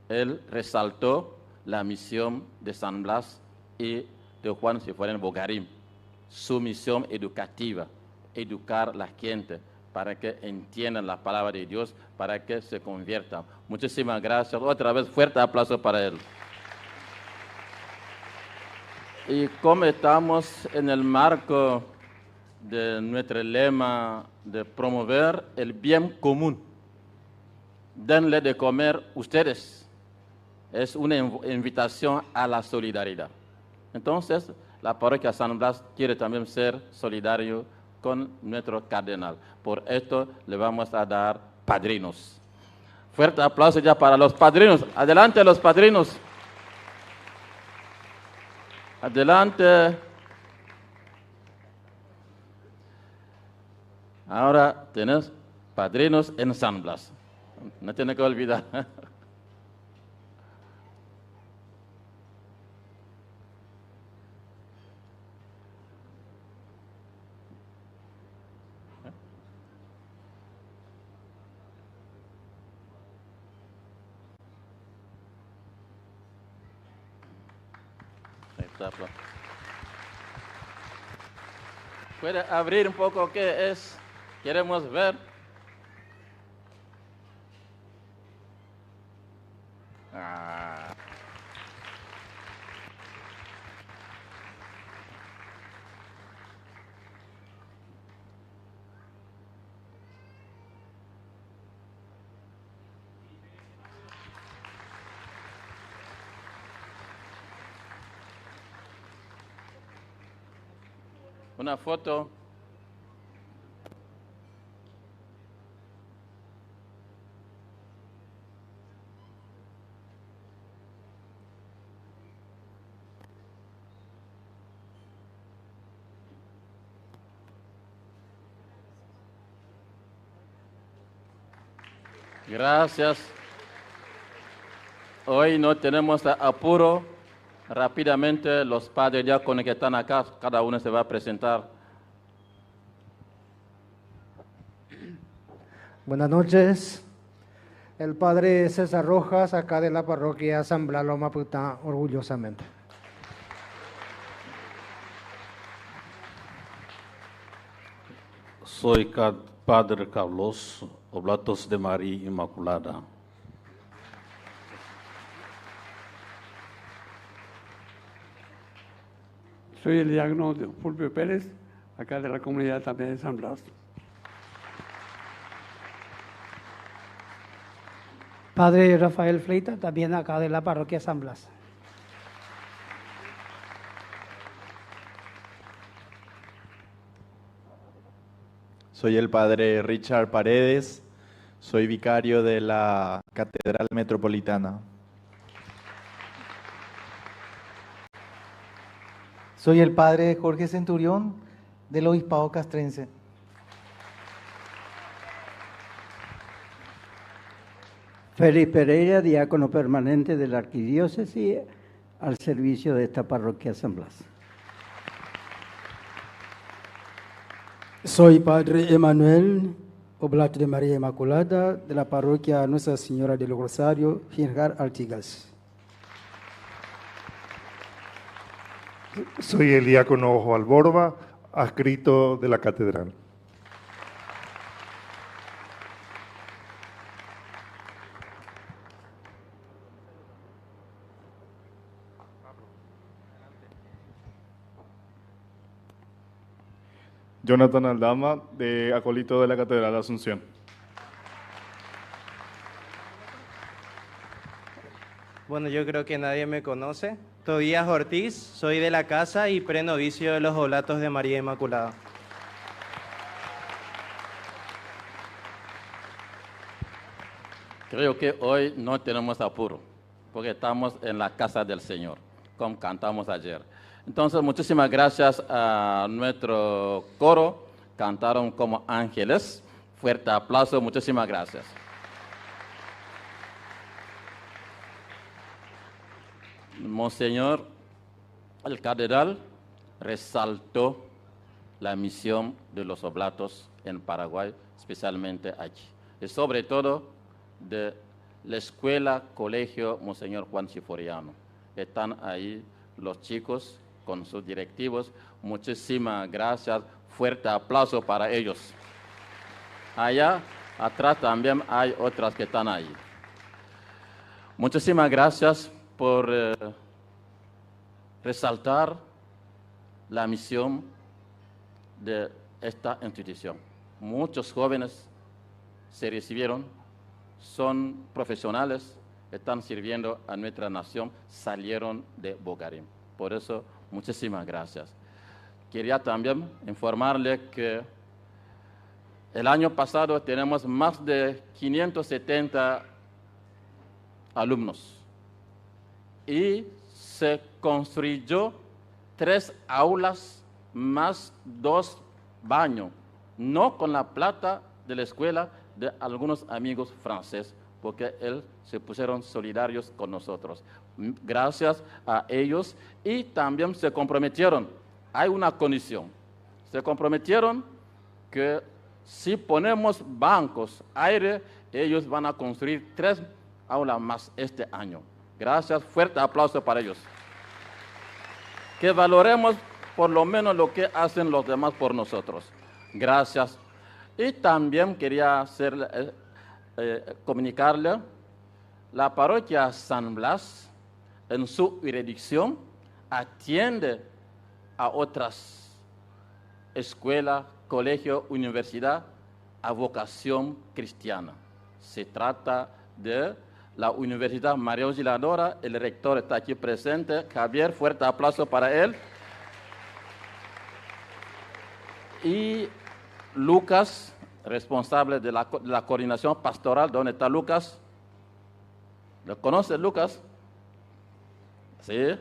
Speaker 9: él resaltó la misión de San Blas y de Juan Cifuentes Bogarín, su misión educativa, educar a la gente para que entiendan la palabra de Dios, para que se conviertan. Muchísimas gracias. Otra vez, fuerte aplauso para él. Y como estamos en el marco de nuestro lema de promover el bien común, denle de comer ustedes. Es una invitación a la solidaridad. Entonces, la parroquia San Blas quiere también ser solidario con nuestro cardenal. Por esto le vamos a dar padrinos. Fuerte aplauso ya para los padrinos. Adelante los padrinos. Adelante. Ahora tenés padrinos en San Blas. No tiene que olvidar. ¿Puede abrir un poco qué es? Queremos ver. Una foto. Gracias. Hoy no tenemos apuro. Rápidamente los padres diáconos que están acá, cada uno se va a presentar.
Speaker 12: Buenas noches. El padre César Rojas, acá de la parroquia San Blas Loma Putá, orgullosamente.
Speaker 13: Soy Padre Carlos, Oblatos de María Inmaculada.
Speaker 14: Soy el diácono Fulvio Pérez, acá de la comunidad también de San Blas.
Speaker 15: Padre Rafael Fleita, también acá de la parroquia San Blas.
Speaker 8: Soy el padre Richard Paredes, soy vicario de la Catedral Metropolitana.
Speaker 16: Soy el padre Jorge Centurión del Obispado Castrense.
Speaker 6: Félix Pereira, diácono permanente de la Arquidiócesis, al servicio de esta parroquia San Blas.
Speaker 17: Soy Padre Emanuel, Oblato de María Inmaculada, de la parroquia Nuestra Señora del Rosario, Gingar Artigas.
Speaker 18: Soy el diácono Joal Borba, adscrito de la catedral.
Speaker 19: Jonathan Aldama, de acólito de la Catedral de Asunción.
Speaker 20: Bueno, yo creo que nadie me conoce. Tobías Ortiz, soy de la casa y prenovicio de los Oblatos de María Inmaculada.
Speaker 9: Creo que hoy no tenemos apuro, porque estamos en la casa del Señor, como cantamos ayer. Entonces, muchísimas gracias a nuestro coro, cantaron como ángeles. Fuerte aplauso, muchísimas gracias. Monseñor, el cardenal resaltó la misión de los oblatos en Paraguay, especialmente aquí, y sobre todo de la escuela, colegio Monseñor Juan Chiforiano. Están ahí los chicos con sus directivos. Muchísimas gracias, fuerte aplauso para ellos. Allá atrás también hay otras que están ahí. Muchísimas gracias por resaltar la misión de esta institución. Muchos jóvenes se recibieron, son profesionales, están sirviendo a nuestra nación, salieron de Bogarín. Por eso, muchísimas gracias. Quería también informarle que el año pasado tenemos más de 570 alumnos y se construyó 3 aulas más 2 baños, no con la plata de la escuela de algunos amigos franceses, porque ellos se pusieron solidarios con nosotros. Gracias a ellos, y también se comprometieron, hay una condición, se comprometieron que si ponemos bancos, aire, ellos van a construir 3 aulas más este año. Gracias, fuerte aplauso para ellos. Que valoremos por lo menos lo que hacen los demás por nosotros. Gracias. Y también quería comunicarle, la parroquia San Blas, en su jurisdicción, atiende a otras escuelas, colegios, universidad, a vocación cristiana. Se trata de la Universidad María Auxiliadora, el rector está aquí presente, Javier, fuerte aplauso para él. Y Lucas, responsable de la coordinación pastoral. ¿Dónde está Lucas? ¿Lo conoce Lucas? Sí.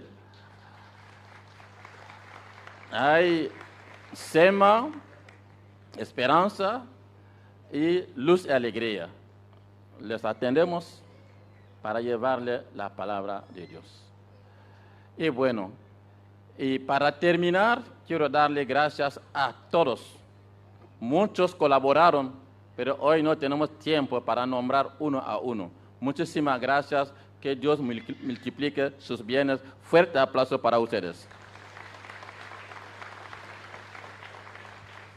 Speaker 9: Hay Sema, Esperanza y Luz y Alegría. Les atendemos para llevarle la palabra de Dios. Y bueno, y para terminar, quiero darle gracias a todos. Muchos colaboraron, pero hoy no tenemos tiempo para nombrar uno a uno. Muchísimas gracias, que Dios multiplique sus bienes. Fuerte aplauso para ustedes.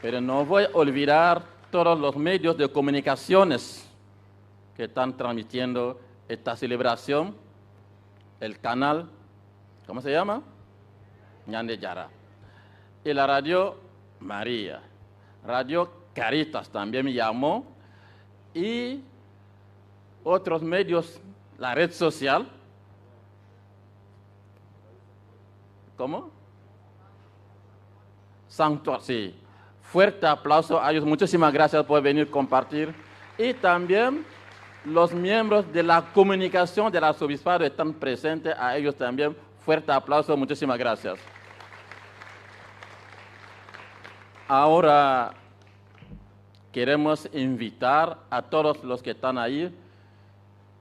Speaker 9: Pero no voy a olvidar todos los medios de comunicaciones que están transmitiendo esta celebración. El canal, ¿cómo se llama? Ñande Yara. Y la radio María. Radio Caritas también me llamó. Y otros medios, la red social. ¿Cómo? Santuario, sí. Fuerte aplauso a ellos. Muchísimas gracias por venir a compartir. Y también los miembros de la comunicación del arzobispado están presentes. A ellos también fuerte aplauso. Muchísimas gracias. Ahora queremos invitar a todos los que están ahí,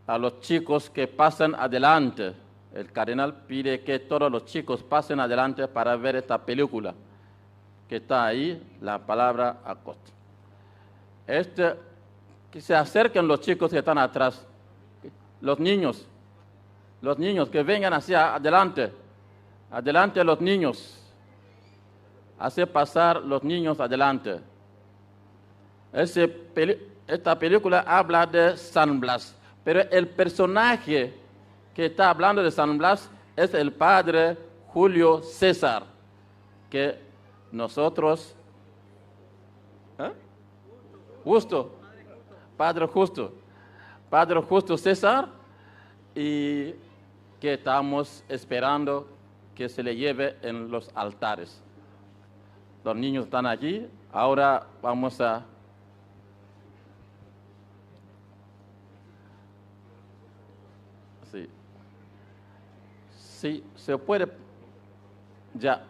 Speaker 9: a los chicos que pasen adelante. El cardenal pide que todos los chicos pasen adelante para ver esta película que está ahí, la palabra acosta. Que se acerquen los chicos que están atrás, los niños que vengan hacia adelante, adelante los niños, hace pasar los niños adelante. Esta película habla de San Blas, pero el personaje que está hablando de San Blas es el padre Julio César, que nosotros, Padre Justo César, y que estamos esperando que se le lleve en los altares. Los niños están allí, ahora vamos a... Sí, se puede... Ya.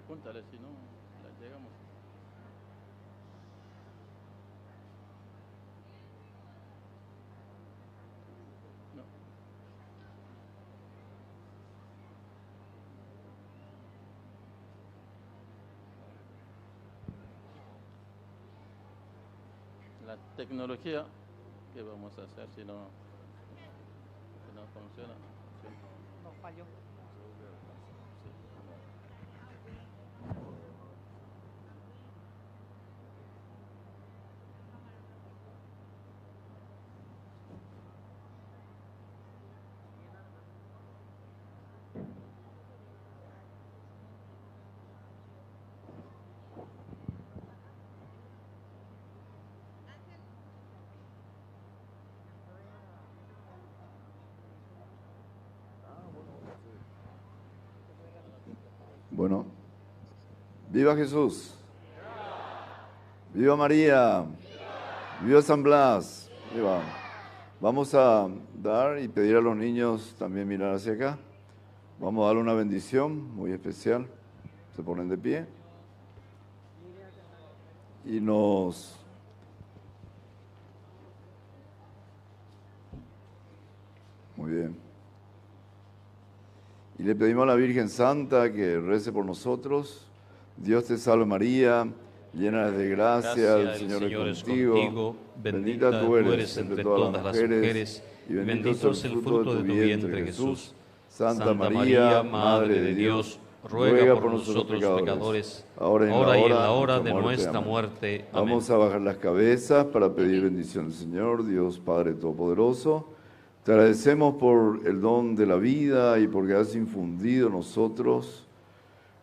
Speaker 9: Pregúntale si no la llegamos. No. La tecnología, ¿qué vamos a hacer si no funciona?
Speaker 7: No falló.
Speaker 4: Bueno, viva Jesús, viva María, viva San Blas, viva. Vamos a dar y pedir a los niños también mirar hacia acá. Vamos a darle una bendición muy especial. Se ponen de pie. Y nos... Muy bien. Y le pedimos a la Virgen Santa que rece por nosotros. Dios te salve María, llena de gracia, el Señor es contigo. Bendita tú eres entre todas las mujeres, y bendito es el fruto de tu vientre, Jesús. Santa María, Madre de Dios, ruega por nosotros pecadores, ahora y en la hora de nuestra muerte. Amén. Vamos a bajar las cabezas para pedir bendición del Señor, Dios Padre Todopoderoso. Te agradecemos por el don de la vida y porque has infundido en nosotros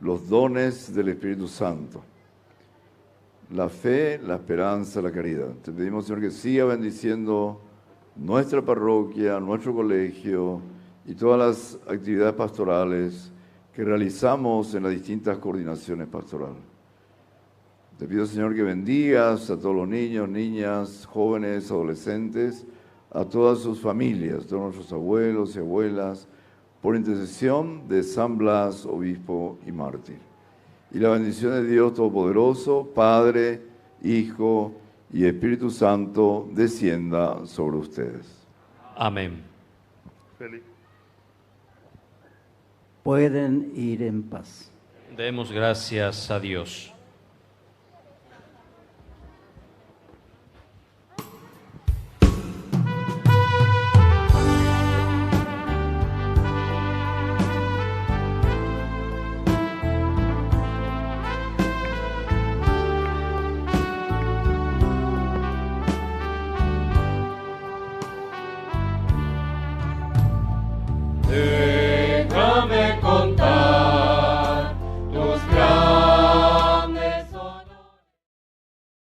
Speaker 4: los dones del Espíritu Santo. La fe, la esperanza, la caridad. Te pedimos, Señor, que siga bendiciendo nuestra parroquia, nuestro colegio y todas las actividades pastorales que realizamos en las distintas coordinaciones pastorales. Te pido, Señor, que bendigas a todos los niños, niñas, jóvenes, adolescentes, a todas sus familias, a todos nuestros abuelos y abuelas, por intercesión de San Blas, obispo y mártir. Y la bendición de Dios Todopoderoso, Padre, Hijo y Espíritu Santo, descienda sobre ustedes.
Speaker 1: Amén.
Speaker 18: Feliz.
Speaker 6: Pueden ir en paz.
Speaker 1: Demos gracias a Dios.